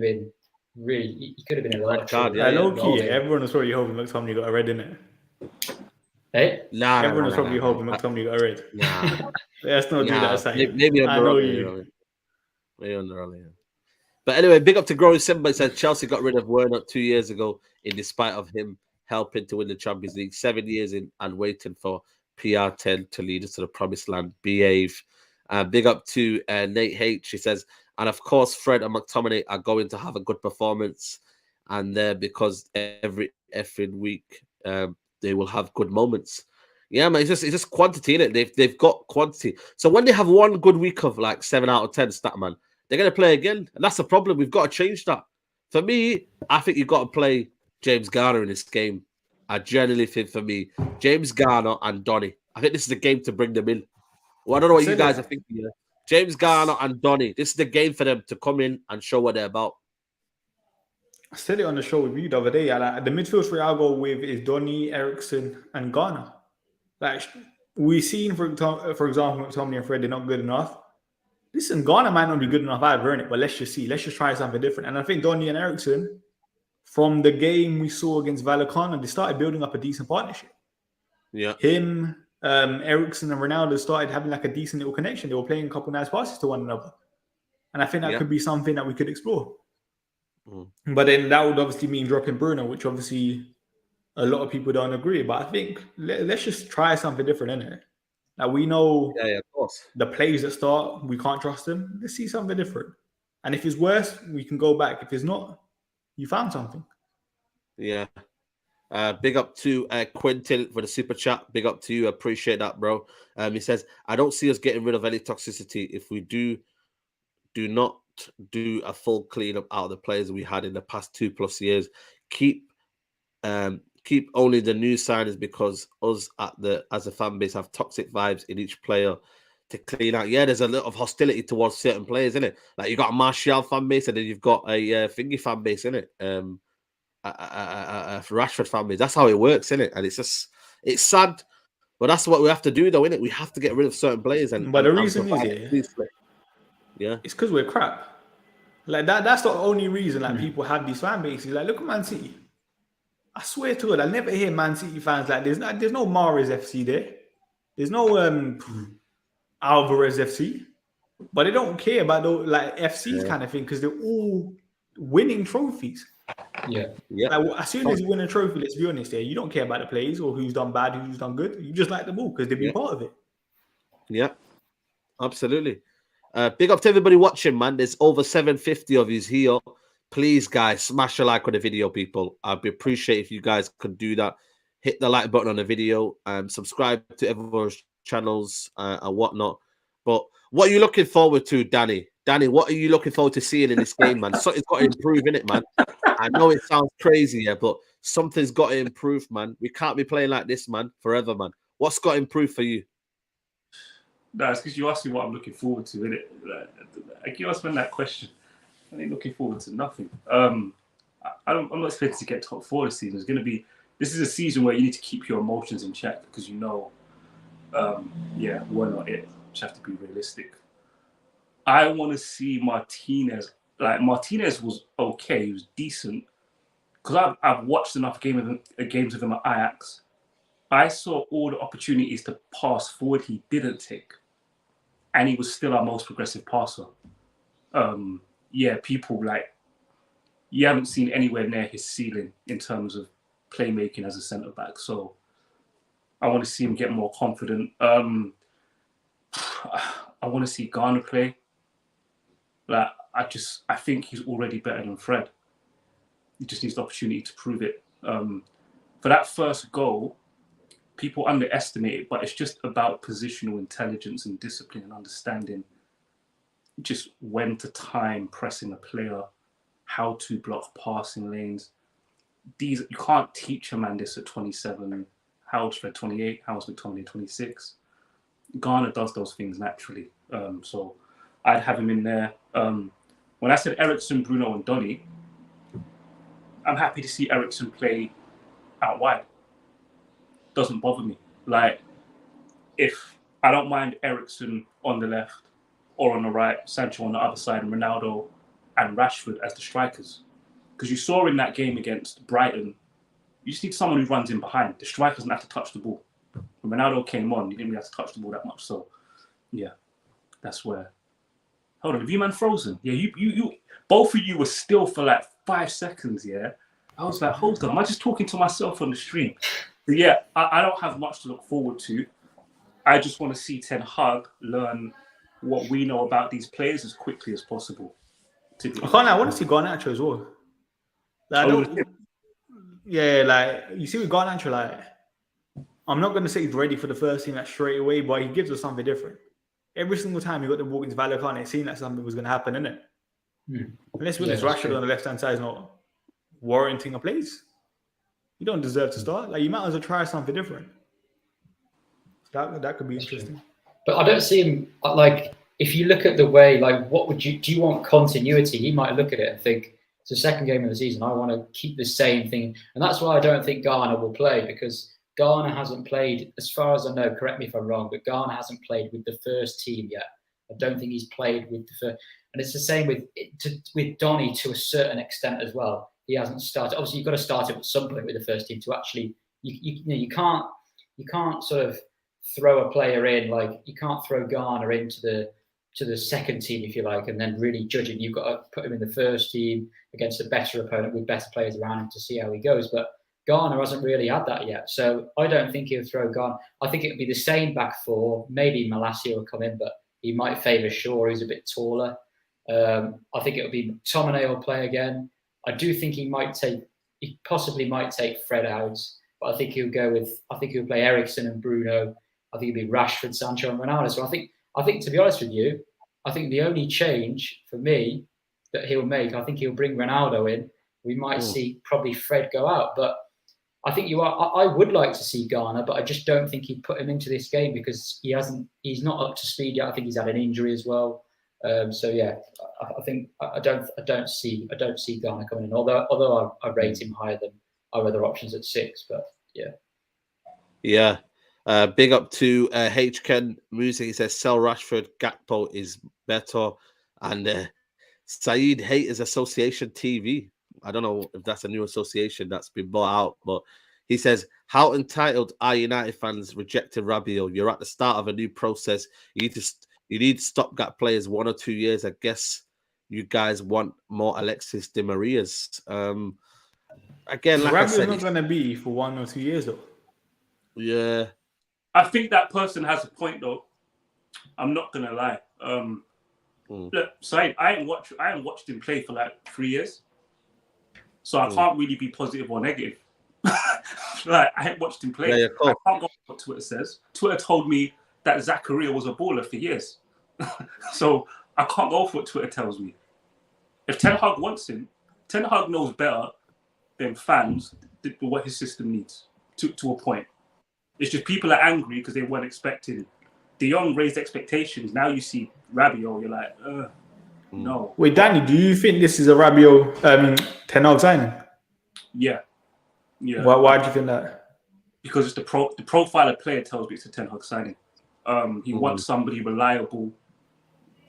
been really, he could have been a lot of trouble. Everyone was probably hoping McTominay got a red, innit? Hey? Everyone was probably hoping McTominay got a red. Nah. Let's not do that aside. Maybe on the earlier. But anyway, big up to Growing Simba. It says Chelsea got rid of Werner 2 years ago in despite of him helping to win the Champions League. 7 years in and waiting for PR10 to lead us to the promised land. Behave. Big up to Nate H. He says, and of course, Fred and McTominay are going to have a good performance. And because every effing week they will have good moments. Yeah, man, it's just quantity, in it. They've got quantity. So when they have one good week of like 7 out of 10, Statman, they're going to play again. And that's the problem. We've got to change that. For me, I think you've got to play James Garner in this game. I generally think for me, James Garner and Donny. I think this is the game to bring them in. Well, I don't know what you guys are thinking here. James Garner and Donny. This is the game for them to come in and show what they're about. I said it on the show with you the other day. The midfield three I'll go with is Donny, Ericsson, and Garner. Like we've seen, for example, McTominay and Fred, they're not good enough. Listen, Garner might not be good enough either, innit? But let's just see. Let's just try something different. And I think Donny and Ericsson, from the game we saw against Vallecano, they started building up a decent partnership. Yeah. Him, Ericsson and Ronaldo started having like a decent little connection. They were playing a couple nice passes to one another. And I think that could be something that we could explore. But then that would obviously mean dropping Bruno, which obviously a lot of people don't agree. But I think let's just try something different, innit? Now we know of course. The players that start, we can't trust them. Let's see something different. And if it's worse, we can go back. If it's not, you found something. Yeah. Big up to Quentin for the super chat. Big up to you. Appreciate that, bro. He says, I don't see us getting rid of any toxicity if we do not do a full cleanup out of the players we had in the past 2+ years. Keep only the new signings because us as a fan base have toxic vibes in each player to clean out. Yeah, there's a lot of hostility towards certain players, isn't it? Like you got a Martial fan base and then you've got a Thingy fan base, isn't it? A Rashford fan base. That's how it works, isn't it? And it's sad, but that's what we have to do, though, isn't it? We have to get rid of certain players. But the reason is, it's because we're crap. Like that's the only reason like people have these fan bases. Like, look at Man City. I swear to God, I never hear Man City fans like there's no Mahrez FC there. There's no Alvarez FC. But they don't care about the like FCs kind of thing because they're all winning trophies. Yeah. Like, as soon as you win a trophy, let's be honest, you don't care about the players or who's done bad, who's done good. You just like them all because they've been part of it. Yeah, absolutely. Big up to everybody watching, man. There's over 750 of you here. please, guys, smash a like on the video, people. I'd be appreciate if you guys could do that. Hit the like button on the video and subscribe to everyone's channels and whatnot. But what are you looking forward to, Danny? Danny, what are you looking forward to seeing in this game, man? Something's got to improve in it, man. I know it sounds crazy, yeah, but something's got to improve, man. We can't be playing like this, man, forever, man. What's got to improve for you? No, it's because you asked me what I'm looking forward to, innit? Like, you asked me that question. I ain't looking forward to nothing. I'm not expecting to get top 4 this season. This is a season where you need to keep your emotions in check because we're not it. Just have to be realistic. I want to see Martinez. Like, Martinez was okay. He was decent. Because I've watched enough games of him at Ajax. I saw all the opportunities to pass forward he didn't take. And he was still our most progressive passer. People you haven't seen anywhere near his ceiling in terms of playmaking as a centre-back. So I want to see him get more confident. I want to see Garner play. Like, I think he's already better than Fred. He just needs the opportunity to prove it. For that first goal, people underestimate it, but it's just about positional intelligence and discipline and understanding just when to time pressing a player, how to block passing lanes. You can't teach a man this at 27. How old's Fred? 28. How's McTominay? 26. Garner does those things naturally. So I'd have him in there. When I said Eriksen, Bruno, and Donny, I'm happy to see Eriksen play out wide. Doesn't bother me. Like, if I don't mind Eriksen on the left or on the right, Sancho on the other side, and Ronaldo and Rashford as the strikers. Because you saw in that game against Brighton, you just need someone who runs in behind. The striker doesn't have to touch the ball. When Ronaldo came on, he didn't really have to touch the ball that much. So, yeah, that's where. Hold on, have you man frozen? Yeah, you both of you were still for like 5 seconds. Yeah, I was like, hold on, am I just talking to myself on the stream? But yeah, I don't have much to look forward to. I just want to see Ten Hag learn what we know about these players as quickly as possible. I want to see Garnacho as well. You see with Garnacho, like, I'm not going to say he's ready for the first team straight away, but he gives us something different. Every single time he got the ball into Vallecano, it seemed like something was going to happen, innit? Unless with this Rashford on the left-hand side is not warranting a place. You don't deserve to start. Like, you might as well try something different. That could be interesting. But I don't see him, like, if you look at the way, like, do you want continuity? He might look at it and think, it's the second game of the season, I want to keep the same thing. And that's why I don't think Garner will play, because Garner hasn't played, as far as I know, correct me if I'm wrong, but Garner hasn't played with the first team yet. I don't think he's played with the first. And it's the same with Donny to a certain extent as well. He hasn't started. Obviously, you've got to start it at some point with the first team to actually, you can't sort of throw a player in, like, you can't throw Garner into the second team, if you like, and then really judge him. You've got to put him in the first team against a better opponent with better players around him to see how he goes. But Garner hasn't really had that yet. So I don't think he'll throw Garner. I think it'll be the same back four. Maybe Malacia will come in, but he might favour Shaw, who's a bit taller. I think it'll be McTominay will play again. I do think he possibly might take Fred out, but I think he'll play Eriksen and Bruno. I think it'll be Rashford, Sancho, and Ronaldo. So I think, to be honest with you, I think the only change for me that he'll make, I think he'll bring Ronaldo in. We might see probably Fred go out, but I think I would like to see Garner, but I just don't think he'd put him into this game because he's not up to speed yet. I think he's had an injury as well. So yeah, I think I don't see Garner coming in. Although I rate him higher than our other options at 6, but yeah. Yeah. Big up to H-Ken Music. He says, sell Rashford, Gakpo is better. And Saeed Haters Association TV. I don't know if that's a new association that's been bought out, but he says, how entitled are United fans rejecting Rabiot? You're at the start of a new process. You need stopgap players 1 or 2 years. I guess you guys want more Alexis Di Marias. Again, like Rabiot's not going to be for 1 or 2 years, though. Yeah. I think that person has a point, though. I'm not gonna lie. Look, Said, I ain't watched him play for like 3 years. So I can't really be positive or negative. Like, I haven't watched him play. Yeah, cool. I can't go what Twitter says. Twitter told me that Zakaria was a baller for years. So I can't go for what Twitter tells me. If Ten Hag wants him, Ten Hag knows better than fans what his system needs to a point. It's just people are angry because they weren't expecting. De Jong raised expectations. Now you see Rabiot, you're like, no. Wait, Danny, do you think this is a Rabiot Ten Hag signing? Yeah. Why do you think that? Because it's the profile of player tells me it's a Ten Hag signing. He wants somebody reliable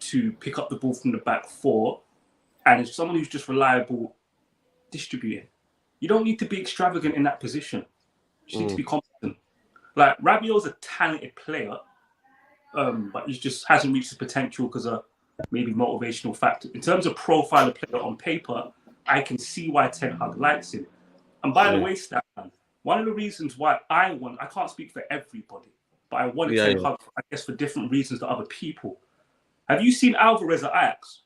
to pick up the ball from the back four, and it's someone who's just reliable distributing. You don't need to be extravagant in that position. You just need to be competent. Like, Rabiot's a talented player, but he just hasn't reached his potential because of maybe motivational factor. In terms of profile of player on paper, I can see why Ten Hag likes him. And by the way, Statman, one of the reasons why I can't speak for everybody, but I wanted Ten Hag, I guess, for different reasons to other people. Have you seen Alvarez at Ajax?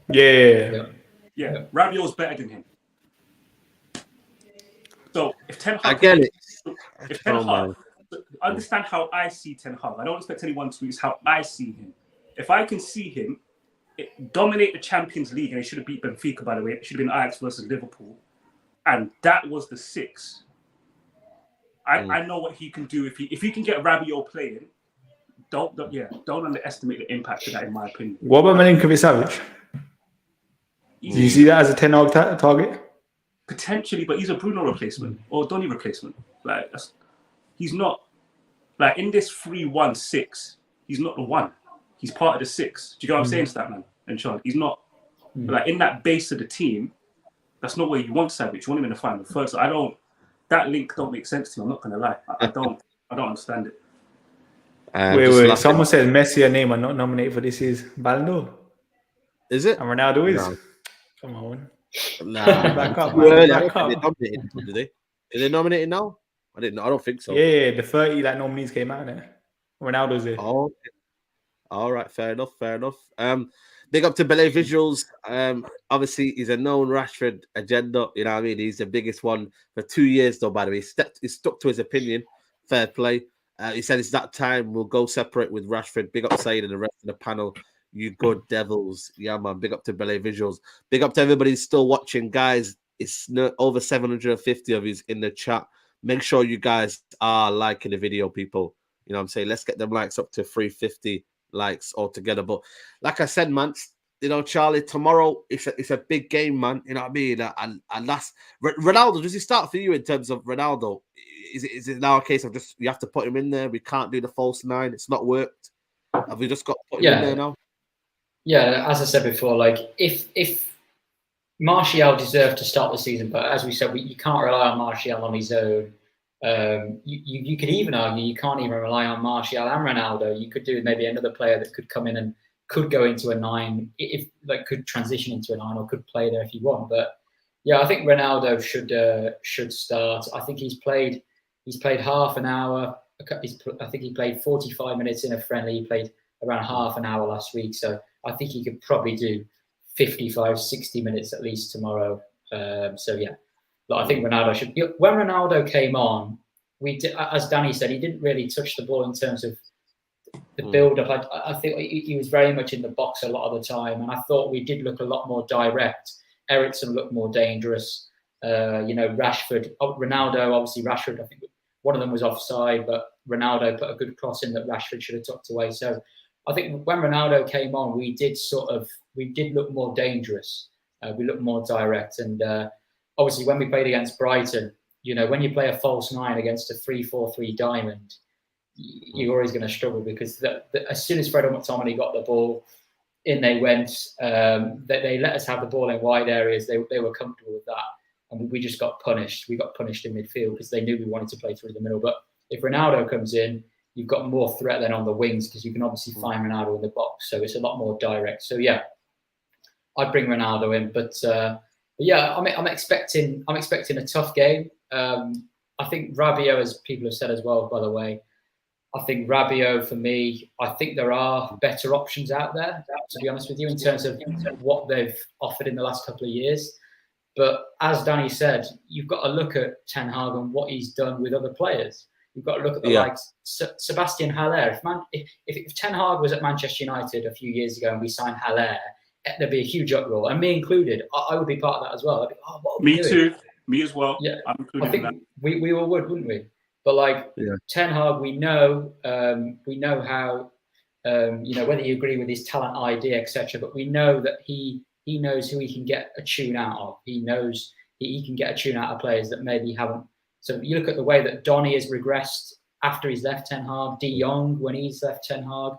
Yeah. Rabiot's better than him. So if Ten Hag, I get it. If Ten Hag, understand how I see Ten Hag. I don't expect anyone to use how I see him. If I can see him dominate the Champions League, and they should have beat Benfica, by the way. It should have been Ajax versus Liverpool, and that was the 6. I know what he can do if he can get Rabiot playing. Don't underestimate the impact of that, in my opinion. What about Milinkovic-Savic? Do you see that as a Ten Hag target? Potentially, but he's a Bruno replacement or Donny replacement. Like, he's not like in this 3-1-6. He's not the one. He's part of the 6. Do you get what I'm saying, Statman and Sean? He's not like in that base of the team. That's not where you want Savic. You want him in the final third. So that link don't make sense to me. I'm not gonna lie. I don't understand it. Wait. Someone said Messi and Neymar not nominated for this year's Ballon d'Or. Is it? And Ronaldo is. No. Come on. Nah. Back up, man. back up. They nominated, did they? Are they nominated now? I don't think so. Yeah, the 30 nominees came out there. Ronaldo's there. Oh, okay. All right, fair enough. Big up to Belay Visuals. Obviously, he's a known Rashford agenda. You know what I mean? He's the biggest one for 2 years, though, by the way. He stuck to his opinion. Fair play. He said it's that time. We'll go separate with Rashford. Big up Said and the rest of the panel. You good devils. Yeah, man. Big up to Belay Visuals. Big up to everybody who's still watching. Guys, it's over 750 of you in the chat. Make sure you guys are liking the video, people. You know what I'm saying? Let's get them likes up to 350 likes altogether. But like I said, man, you know, Charlie, tomorrow it's a big game, man. You know what I mean? And that's Ronaldo. Does he start for you in terms of Ronaldo? Is it now a case of just you have to put him in there? We can't do the false 9. It's not worked. Have we just got to put him in there now? Yeah, as I said before, like if Martial deserved to start the season, but as we said, you can't rely on Martial on his own. You could even argue you can't even rely on Martial and Ronaldo. You could do maybe another player that could come in and could go into a 9, if like could transition into a 9 or could play there if you want. But yeah, I think Ronaldo should start. I think he's played half an hour. I think he played 45 minutes in a friendly. He played around half an hour last week, so I think he could probably do 55, 60 minutes at least tomorrow. So yeah. I think Ronaldo should. When Ronaldo came on, as Danny said, he didn't really touch the ball in terms of the build-up. I think he was very much in the box a lot of the time, and I thought we did look a lot more direct. Eriksen looked more dangerous. Rashford, Ronaldo, obviously Rashford. I think one of them was offside, but Ronaldo put a good cross in that Rashford should have tucked away. So I think when Ronaldo came on, we did look more dangerous. We looked more direct, and obviously when we played against Brighton, you know, when you play a false 9 against a 3-4-3 diamond, you're always going to struggle because as soon as Fred McTominay got the ball, in they went. They let us have the ball in wide areas. They were comfortable with that, and we just got punished. We got punished in midfield because they knew we wanted to play through the middle. But if Ronaldo comes in, you've got more threat than on the wings because you can obviously find Ronaldo in the box, so it's a lot more direct. So yeah, I'd bring Ronaldo in, but yeah, I'm expecting a tough game. I think Rabiot, as people have said as well, by the way, I think Rabiot for me, I think there are better options out there, to be honest with you, in terms of what they've offered in the last couple of years. But as Danny said, you've got to look at Ten Hag and what he's done with other players. You've got to look at the likes Sebastian Haller. If Ten Hag was at Manchester United a few years ago and we signed Haller, there'd be a huge uproar, and me included. I would be part of that as well. I'd be, what are we doing? Too. Me as well. Yeah, I'm I think we all would, wouldn't we? But Ten Hag, we know how, whether you agree with his talent idea, etc. But we know that he knows who he can get a tune out of. He knows he can get a tune out of players that maybe haven't. So you look at the way that Donny has regressed after he's left Ten Hag, De Jong when he's left Ten Hag.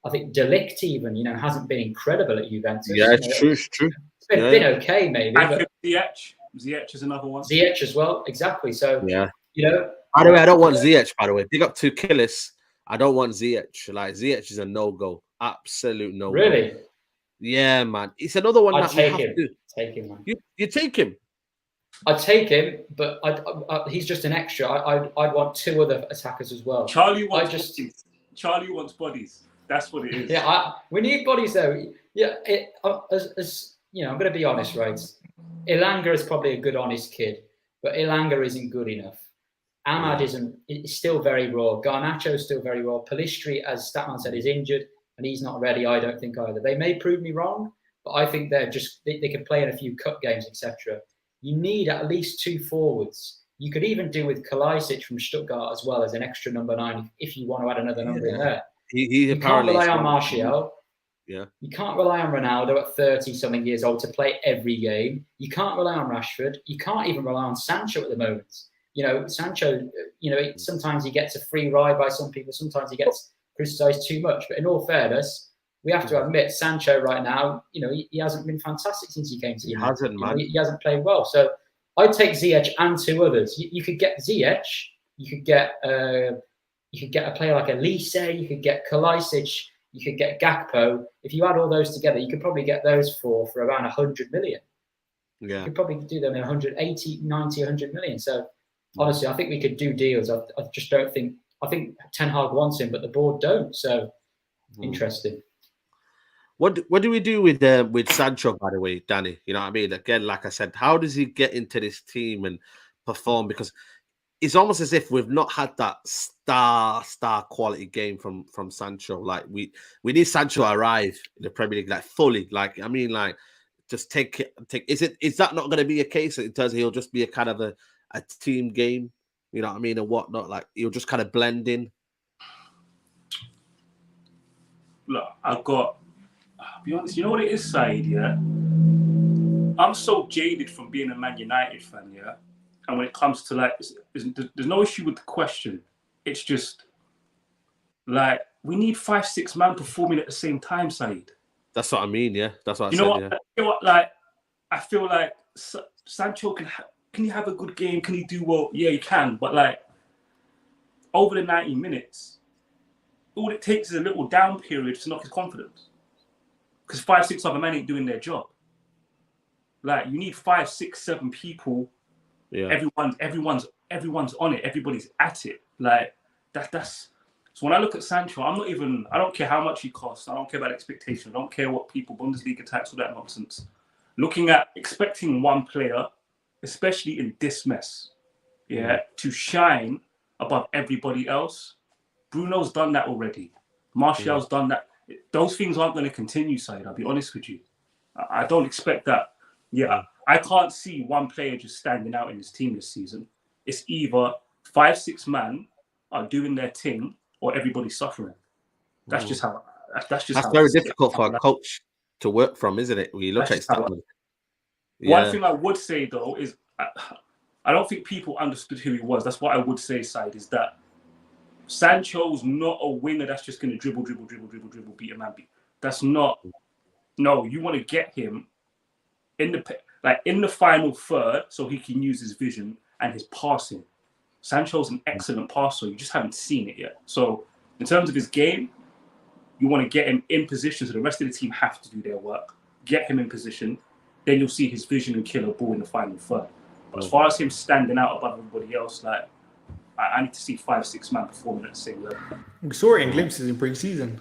I think De Ligt even, hasn't been incredible at Juventus. Yeah, it's true. It's been okay, maybe. But Ziyech is another one. Ziyech as well, exactly. So, By the way, I don't want Ziyech, by the way. Big up to Killis. I don't want Ziyech. Like, Ziyech is a no-go. Absolute no-go. Really? Yeah, man. It's another one I'd that take you him. have to... Take him, man. You take him? I'd take him, but he's just an extra. I'd want two other attackers as well. Charlie wants bodies. That's what it is. Yeah, we need bodies though. Yeah, I'm going to be honest, right? Elanga is probably a good, honest kid, but Elanga isn't good enough. Ahmad is still very raw. Garnacho is still very raw. Pellistri, as Statman said, is injured and he's not ready. I don't think either. They may prove me wrong, but I think they can play in a few cup games, etc. You need at least two forwards. You could even do with Kalajdzic from Stuttgart as well as an extra number 9 if you want to add another number in there. You can't rely on Martial. Yeah. You can't rely on Ronaldo at 30-something years old to play every game. You can't rely on Rashford. You can't even rely on Sancho at the moment. Sancho, sometimes he gets a free ride by some people. Sometimes he gets criticised too much. But in all fairness, we have to admit Sancho right now, he hasn't been fantastic since he came to He hasn't, man. He hasn't played well. So I'd take Ziyech and two others. You could get Ziyech. You could get a player like Elise. You could get Kalajdzic. You could get Gakpo. If you add all those together, you could probably get those for around 100 million. Yeah. You could probably do them in 180, 90, 100 million. So honestly, I think we could do deals. I just don't think. I think Ten Hag wants him, but the board don't. So interesting. What do we do with Sancho, by the way, Danny? You know what I mean? Again, like I said, how does he get into this team and perform? Because it's almost as if we've not had that star quality game from Sancho. Like we need Sancho to arrive in the Premier League like fully. Like I mean, like just take. Is that not going to be a case in terms of he'll just be a kind of a team game? You know what I mean, and whatnot. Like he'll just kind of blend in. Look, I'll be honest, you know what it is, Said, yeah? I'm so jaded from being a Man United fan, yeah? And when it comes to, there's no issue with the question. It's just, we need 5-6 man performing at the same time, Said. That's what I mean, yeah? That's what I said, yeah. I feel like Sancho can he have a good game? Can he do well? Yeah, he can. But, over the 90 minutes, all it takes is a little down period to knock his confidence. Because 5-6 other men ain't doing their job. You need 5, 6, 7 people. Yeah. Everyone's on it. Everybody's at it. That's. So when I look at Sancho, I don't care how much he costs. I don't care about expectation. I don't care what people, Bundesliga tax, all that nonsense. Looking at expecting one player, especially in this mess, to shine above everybody else. Bruno's done that already. Martial's done that. Those things aren't going to continue, Said. I'll be honest with you. I don't expect that. Yeah, I can't see one player just standing out in this team this season. It's either 5-6 man are doing their thing or everybody's suffering. That's just how. That's very difficult for a coach to work from, isn't it? When you look at Statman. One thing I would say though is I don't think people understood who he was. That's what I would say, Said, is that Sancho's not a winger that's just going to dribble, beat a man. That's not. No, you want to get him in the final third so he can use his vision and his passing. Sancho's an excellent passer. You just haven't seen it yet. So in terms of his game, you want to get him in position so the rest of the team have to do their work. Get him in position. Then you'll see his vision and kill a ball in the final third. But as far as him standing out above everybody else, I need to see 5-6 man performing at the same level. We saw it in glimpses in pre-season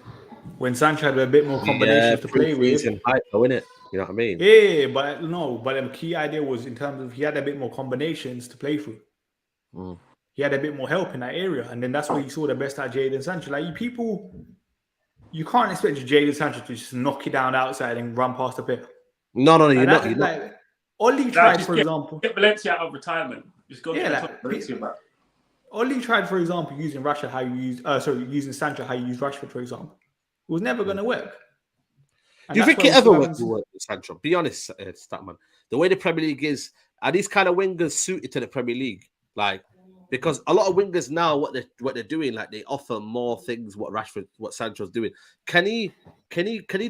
when Sancho had a bit more combinations to play with. Hype, though, innit? You know what I mean? Yeah, but the key idea was in terms of he had a bit more combinations to play through. He had a bit more help in that area, and then that's where you saw the best at Jadon Sancho. Like you can't expect Jadon Sancho to just knock it down outside and run past the player. No, Like you're not. Like, Oli tried, for example. Get Valencia out of retirement. Just go get Valencia back. Oli tried, for example, using Rashford how you use, using Sancho how you use Rashford, for example. It was never going to work. And do you think it ever will work with Sancho? Be honest, Statman. The way the Premier League is, are these kind of wingers suited to the Premier League? Like, because a lot of wingers now, what they're doing, like they offer more things. What Sancho's doing. Can he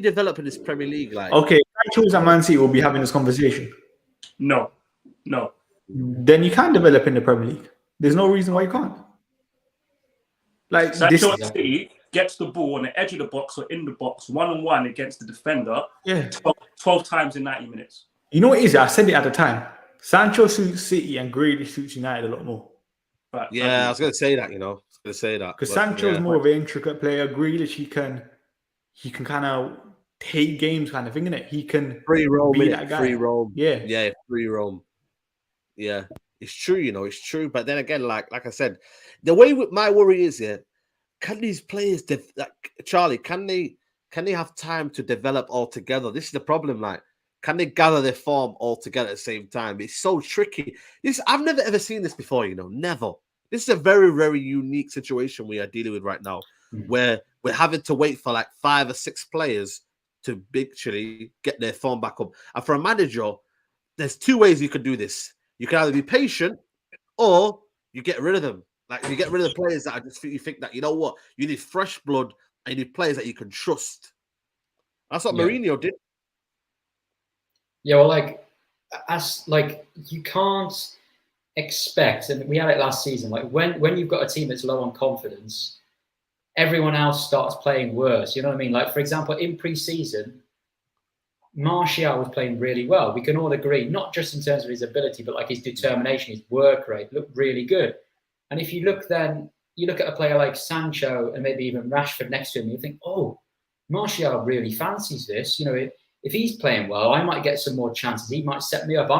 develop in this Premier League? Like, okay, Sancho's and Man City will be having this conversation. No. Then you can develop in the Premier League. There's no reason why you can't. Like Sancho City gets the ball on the edge of the box or in the box, 1-on-1 against the defender. Yeah, 12 times in 90 minutes. You know what it is? I said it at the time. Sancho suits City and Grealish suits United a lot more. But, I was going to say that. Because Sancho's more of an intricate player. Grealish, he can kind of take games, kind of thing, innit? He can free roam, be that guy. Free roam. Yeah, free roam. Yeah, it's true. It's true. But then again, like I said, the way my worry is can these players, Charlie, can they have time to develop all together? This is the problem. Like, can they gather their form all together at the same time? It's so tricky. I've never ever seen this before. Never. This is a very, very unique situation we are dealing with right now, where we're having to wait for like 5 or 6 players to actually get their form back up. And for a manager, there's 2 ways you can do this. You can either be patient or you get rid of them. Like, you get rid of the players that you think that, you know what, you need fresh blood and you need players that you can trust. That's what Mourinho did. Yeah, well, you can't expect, and we had it last season, like when you've got a team that's low on confidence, everyone else starts playing worse. You know what I mean? Like, for example, in pre-season, Martial was playing really well. We can all agree, not just in terms of his ability, but like his determination, his work rate looked really good. And if you look at a player like Sancho and maybe even Rashford next to him, you think, oh, Martial really fancies this. If he's playing well, I might get some more chances. He might set me up.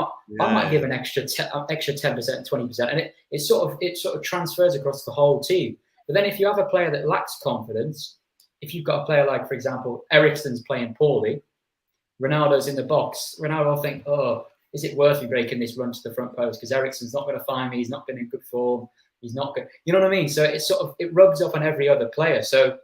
I might give an extra 10%, 20%, and it sort of transfers across the whole team. But then if you have a player that lacks confidence, if you've got a player like, for example, Eriksen's playing poorly, Ronaldo's in the box, Ronaldo will think, oh, is it worth me breaking this run to the front post? Because Eriksen's not going to find me. He's not been in good form. He's not good. You know what I mean? So it rubs off on every other player. So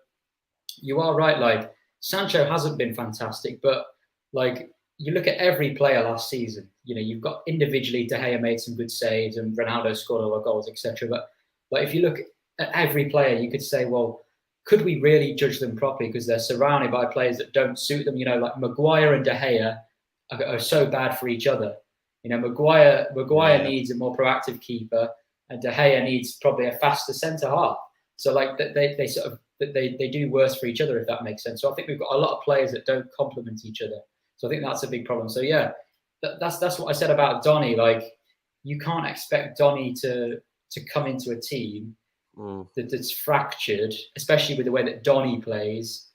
you are right. Like, Sancho hasn't been fantastic, but like, you look at every player last season, you've got individually De Gea made some good saves and Ronaldo scored a lot of goals, etc. But if you look at every player, you could say, well, could we really judge them properly because they're surrounded by players that don't suit them? Like Maguire and De Gea are so bad for each other. Maguire needs a more proactive keeper, and De Gea needs probably a faster centre half. So like they do worse for each other, if that makes sense. So I think we've got a lot of players that don't complement each other. So I think that's a big problem. So yeah, that's what I said about Donny. Like, you can't expect Donny to come into a team that's fractured, especially with the way that Donny plays,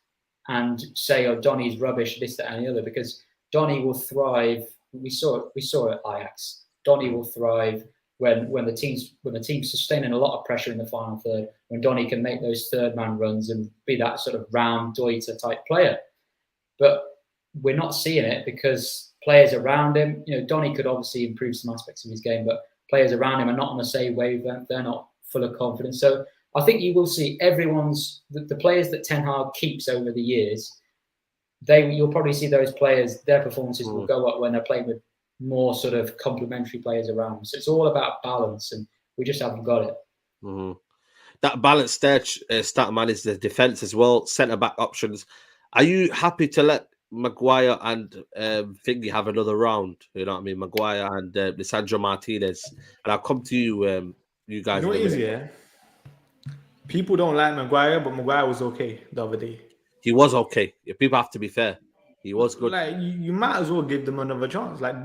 and say, oh, Donny's rubbish, this, that, and the other, because Donny will thrive. We saw at Ajax. Donny will thrive when the team's sustaining a lot of pressure in the final third, when Donny can make those third man runs and be that sort of round Deuter type player. But we're not seeing it because players around him, Donny could obviously improve some aspects of his game, but players around him are not on the same wavelength. They're not full of confidence. So I think you will see the players that Ten Hag keeps over the years, you'll probably see those players, their performances will go up when they're playing with more sort of complementary players around them. So it's all about balance, and we just haven't got it. That balance there, Statman, is the defence as well, centre-back options. Are you happy to let Maguire and Thingy have another round? You know what I mean? Maguire and Lisandro Martinez. And I'll come to you, you guys. You know what it is, yeah? People don't like Maguire, but Maguire was okay the other day. He was okay. People have to be fair. He was good. Like, you might as well give them another chance. Like,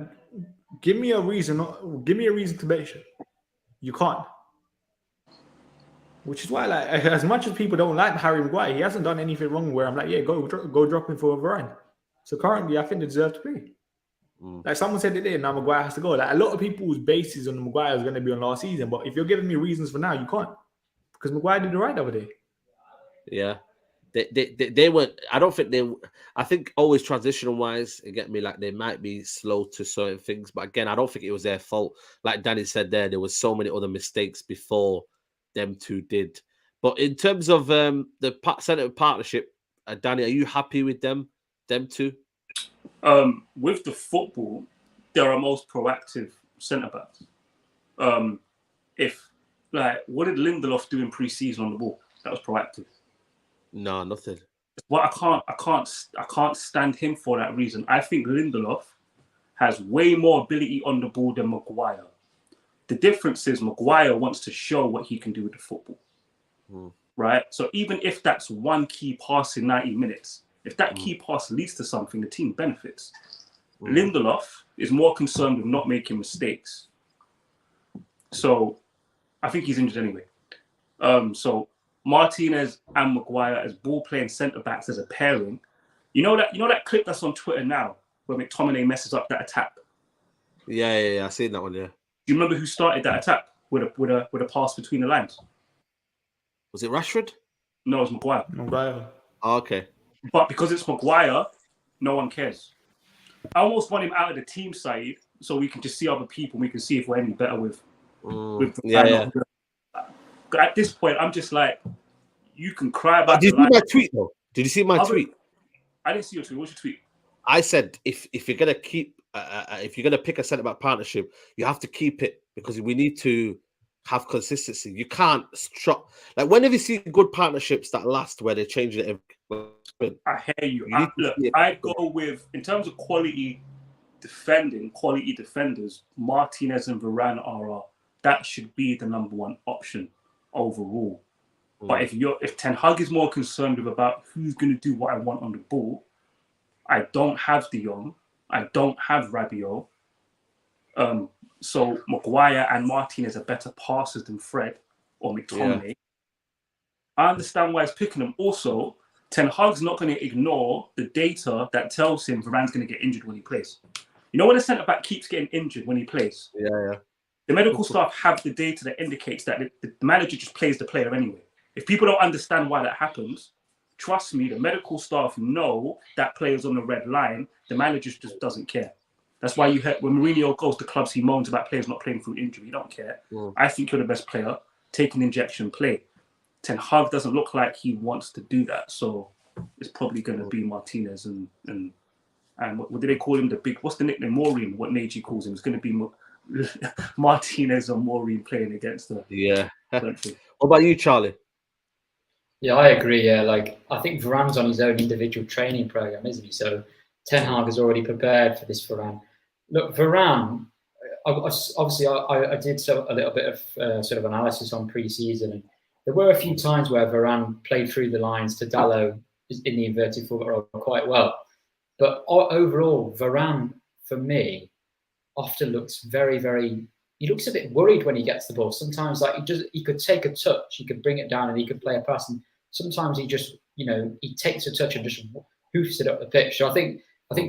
give me a reason to bench him. You can't. Which is why, like, as much as people don't like Harry Maguire, he hasn't done anything wrong where I'm like, yeah, go drop him for a run. So currently, I think they deserve to play. Like someone said it there, now Maguire has to go. Like a lot of people's bases on Maguire is going to be on last season, but if you're giving me reasons for now, you can't, because Maguire did the right the other day. Yeah, they weren't. I don't think they. I think always transitional wise, it get me like they might be slow to certain things, but again, I don't think it was their fault. Like Danny said there was so many other mistakes before them two did. But in terms of the centre partnership, Danny, are you happy with them two? With the football, they're our most proactive centre backs. If like, what did Lindelof do in pre-season on the ball? That was proactive. No, nothing. Well, I can't stand him for that reason. I think Lindelof has way more ability on the ball than Maguire. The difference is Maguire wants to show what he can do with the football, right? So even if that's one key pass in 90 minutes, if that key pass leads to something, the team benefits. Lindelof is more concerned with not making mistakes. So I think he's injured anyway. So Martinez and Maguire as ball playing centre backs as a pairing. You know that clip that's on Twitter now where McTominay messes up that attack? Yeah, I seen that one, yeah. Do you remember who started that attack with a pass between the lines? Was it Rashford? No, it was Maguire. Maguire. Oh, okay. But because it's Maguire, no one cares. I almost want him out of the team side so we can just see other people. We can see if we're any better with yeah. At this point, I'm just like, you can cry about. Did you see my tweet though? Did you see my tweet? I didn't see your tweet. What's your tweet? I said if you're gonna keep if you're gonna pick a centre back partnership, you have to keep it because we need to have consistency. You can't like whenever you see good partnerships that last where they're changing it. I hear you. I go with, in terms of quality defenders, Martinez and Varane that should be the number one option overall. But if Ten Hag is more concerned about who's going to do what I want on the ball, I don't have De Jong, I don't have Rabiot. So Maguire and Martinez are better passers than Fred or McTominay. Yeah. I understand why he's picking them. Also, Ten Hag's not going to ignore the data that tells him Varane's going to get injured when he plays. You know when a centre-back keeps getting injured when he plays? Yeah. The medical staff have the data that indicates that the manager just plays the player anyway. If people don't understand why that happens, trust me, the medical staff know that player's on the red line. The manager just doesn't care. That's why you heard when Mourinho goes to clubs, he moans about players not playing through injury. He don't care. I think you're the best player. Take an injection, play. Ten Hag doesn't look like he wants to do that. So it's probably going to be Martinez and what do they call him? What's the nickname? Maureen, what Neji calls him. It's going to be Martinez or Maureen playing against the Brentford. What about you, Charlie? Yeah, I agree. Yeah, like I think Varane's on his own individual training program, isn't he? So Ten Hag has already prepared for this Varane. Look, Varane. Obviously, I did a little bit of sort of analysis on pre-season, and there were a few times where Varane played through the lines to Dalot in the inverted fullback role quite well. But overall, Varane, for me, often looks very, very. He looks a bit worried when he gets the ball. Sometimes, like he could take a touch, he could bring it down, and he could play a pass. And sometimes he just, he takes a touch and just hoofs it up the pitch. So I think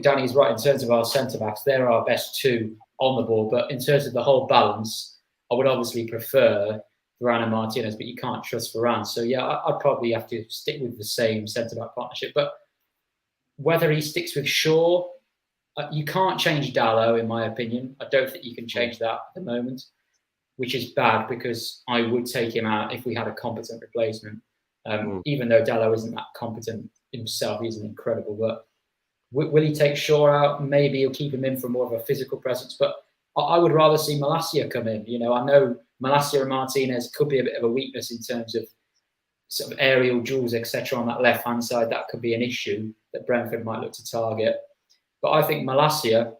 Danny's right in terms of our centre backs. They're our best two on the ball, but in terms of the whole balance, I would obviously prefer Varane and Martinez, but you can't trust Varane. So yeah, I'd probably have to stick with the same centre back partnership. But whether he sticks with Shaw, you can't change Dalot, in my opinion. I don't think you can change that at the moment, which is bad because I would take him out if we had a competent replacement. Even though Dalot isn't that competent himself, he's incredible. But will he take Shaw out? Maybe he'll keep him in for more of a physical presence. But I would rather see Malacia come in. I know Malacia and Martinez could be a bit of a weakness in terms of sort of aerial duels, etc. on that left-hand side. That could be an issue that Brentford might look to target. But I think Malacia,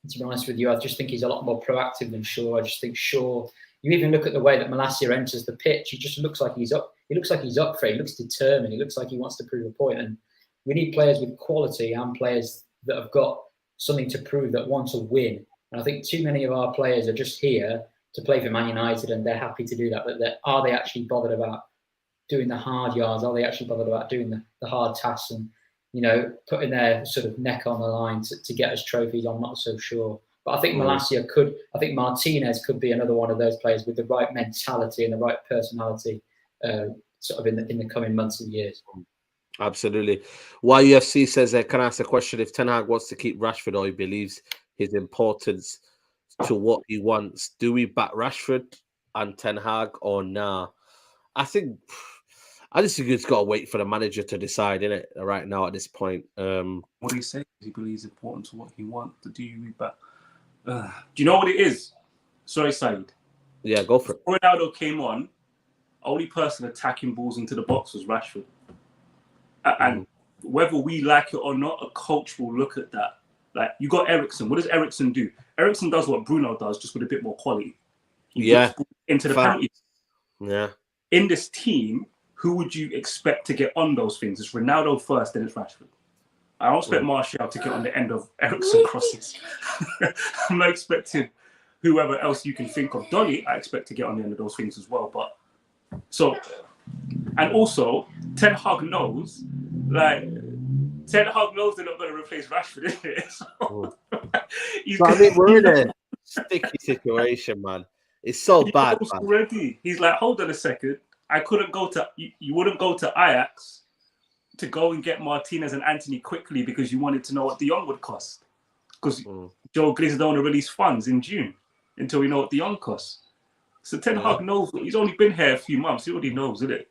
to be honest with you, I just think he's a lot more proactive than Shaw. I just think Shaw, you even look at the way that Malacia enters the pitch, he just looks like he's up. He looks like he's up for it. He looks determined. He looks like he wants to prove a point. And we need players with quality and players that have got something to prove, that want to win. And I think too many of our players are just here to play for Man United, and they're happy to do that. But are they actually bothered about doing the hard yards? Are they actually bothered about doing the hard tasks? And putting their sort of neck on the line to get us trophies, I'm not so sure. But I think Martinez could be another one of those players with the right mentality and the right personality, sort of in the coming months and years. Absolutely. YUFC says, can I ask a question? If Ten Hag wants to keep Rashford, or he believes his importance to what he wants, do we back Rashford and Ten Hag or nah? I just think it's got to wait for the manager to decide, innit? Right now at this point. What do you say? He believes important to what he wants. Do you back? Do you know what it is? Sorry, Saeed. Yeah, go for it. Ronaldo came on. Only person attacking balls into the box was Rashford. And whether we like it or not, a coach will look at that. Like, you got Eriksen. What does Eriksen do? Eriksen does what Bruno does, just with a bit more quality. He gets into the penalty. Yeah. In this team, who would you expect to get on those things? It's Ronaldo first, then it's Rashford. I don't expect Martial to get on the end of Eriksen crosses. I'm not expecting whoever else you can think of. Donny, I expect to get on the end of those things as well. And also, Ten Hag knows they're not going to replace Rashford, isn't it? We're in a sticky situation, man. It's so bad. Already. He's like, hold on a second. I couldn't go to. You wouldn't go to Ajax to go and get Martinez and Antony quickly because you wanted to know what De Jong would cost. Because Joe Glazers don't want to release funds in June until we know what De Jong costs. So Ten Hag knows. He's only been here a few months. He already knows, isn't it?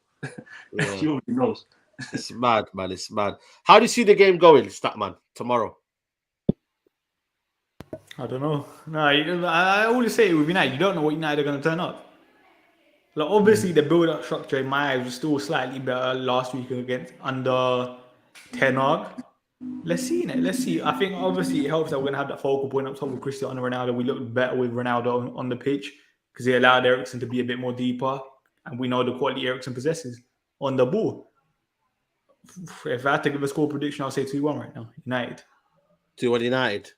He already knows. It's mad, man. It's mad. How do you see the game going, Statman, tomorrow? I don't know. No, I always say with United, you don't know what United are going to turn up. Like, obviously, the build-up structure in my eyes was still slightly better last week under Ten Hag. Let's see, innit? Let's see. I think obviously it helps that we're going to have that focal point up top with Cristiano Ronaldo. We looked better with Ronaldo on the pitch because he allowed Eriksen to be a bit more deeper, and we know the quality Eriksen possesses on the ball. If I had to give a score prediction, I'll say 2-1 right now. United. 2-1 United.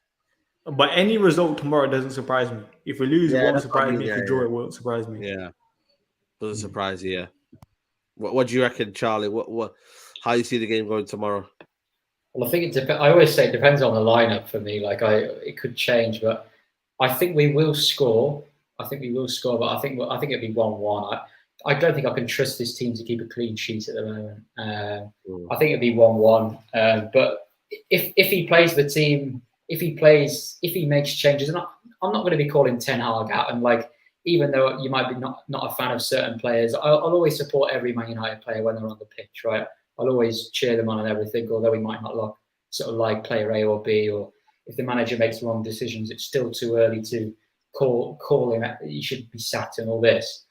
But any result tomorrow doesn't surprise me. If we lose, it won't surprise me. If we draw, it won't surprise me. Yeah. Doesn't surprise you, yeah. What do you reckon, Charlie? How do you see the game going tomorrow? Well, I think I always say it depends on the lineup for me. Like, it could change, but I think we will score. But I think it'll be 1-1. I don't think I can trust this team to keep a clean sheet at the moment. I think it'll be 1-1. But if he plays the team, if he makes changes, and I'm not going to be calling Ten Hag out. And like, even though you might be not a fan of certain players, I'll always support every Man United player when they're on the pitch, right? I'll always cheer them on and everything, although we might not like player A or B, or if the manager makes wrong decisions, it's still too early to call him. He should be sacked and all this.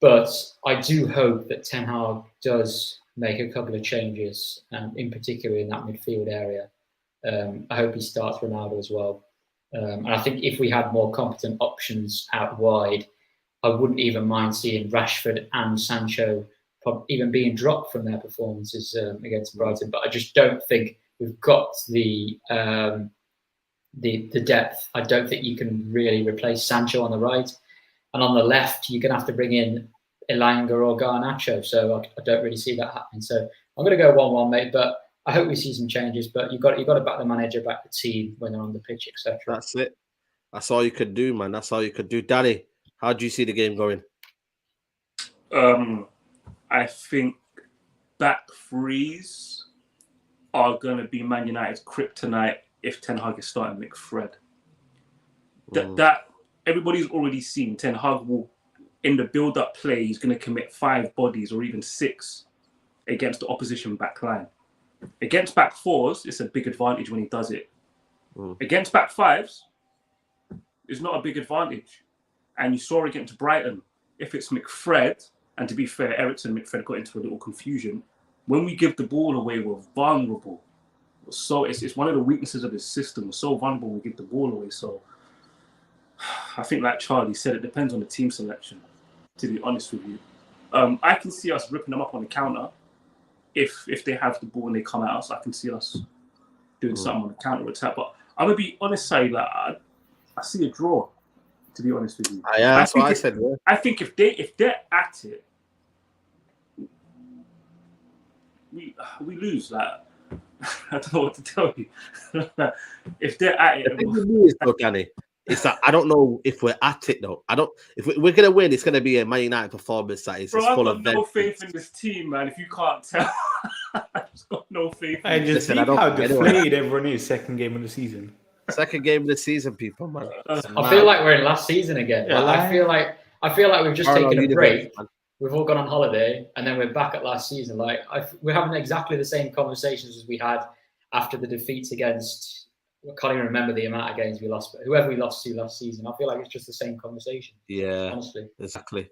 But I do hope that Ten Hag does make a couple of changes, in particular in that midfield area. I hope he starts Ronaldo as well. And I think if we had more competent options out wide, I wouldn't even mind seeing Rashford and Sancho even being dropped from their performances against Brighton. But I just don't think we've got the depth. I don't think you can really replace Sancho on the right. And on the left, you're going to have to bring in Elanga or Garnacho. So I don't really see that happening. So I'm going to go 1-1, mate. But I hope we see some changes. But you've got to back the manager, back the team when they're on the pitch, etc. That's it. That's all you could do, man. That's all you could do. Danny, how do you see the game going? I think back threes are going to be Man United's kryptonite if Ten Hag is starting McFred. That everybody's already seen. Ten Hag will, in the build-up play, he's going to commit 5 bodies or even 6 against the opposition back line. Against back fours, it's a big advantage when he does it. Against back fives, it's not a big advantage. And you saw against Brighton, if it's McFred, and to be fair, Eriksen and McFred got into a little confusion. When we give the ball away, we're vulnerable. So it's one of the weaknesses of this system. We're so vulnerable when we give the ball away. So I think, like Charlie said, it depends on the team selection, to be honest with you. I can see us ripping them up on the counter. If they have the ball and they come at us, I can see us doing something on the counter attack. But I'm gonna be honest, say that I see a draw. To be honest with you, yeah, that's what I said. Yeah. I think if they're at it, we lose. Like, I don't know what to tell you. If they're at it, the thing with me is, though, Danny, it's that I don't know if we're at it though. I don't. If we're gonna win, it's gonna be a Man United performance that is bro, full I've of got no faith in this team, man. If you can't tell, I've just got no faith. I just Listen, see I don't how think anyone- deflated everyone is second game of the season. Second game of the season, people, man. I feel like we're in last season again. Yeah, Like, I feel like we've just Parallel taken a universe, break. man. We've all gone on holiday, and then we're back at last season. Like we're having exactly the same conversations as we had after the defeats against. I can't even remember the amount of games we lost, but whoever we lost to last season, I feel like it's just the same conversation. Yeah, honestly, exactly.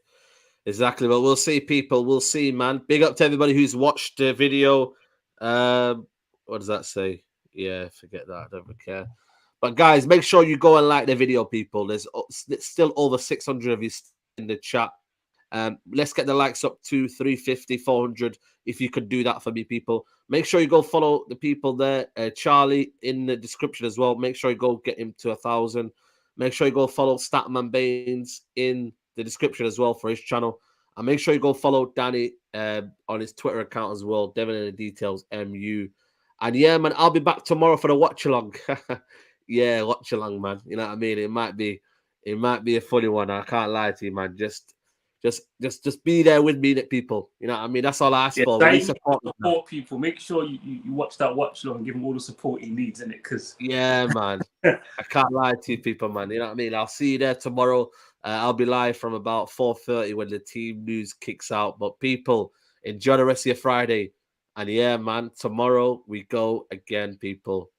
Well, we'll see, people. We'll see, man. Big up to everybody who's watched the video. What does that say? Yeah, forget that. I don't care. But guys, make sure you go and like the video, people. There's still over 600 of you in the chat. Let's get the likes up to 350, 400. If you could do that for me, people. Make sure you go follow the people there. Charlie in the description as well. Make sure you go get him to 1,000. Make sure you go follow Statman Baines in the description as well for his channel. And make sure you go follow Danny on his Twitter account as well. Devin in the details, MU. And yeah, man, I'll be back tomorrow for the watch along. Yeah, watch along, man. You know what I mean? It might be a funny one. I can't lie to you, man. Just be there with me, people. You know what I mean? That's all I ask for. Support people. Make sure you watch that watch along and give him all the support he needs in it. Cause yeah, man. I can't lie to you, people, man. You know what I mean? I'll see you there tomorrow. I'll be live from about 4:30 when the team news kicks out. But people, enjoy the rest of your Friday. And yeah, man, tomorrow we go again, people.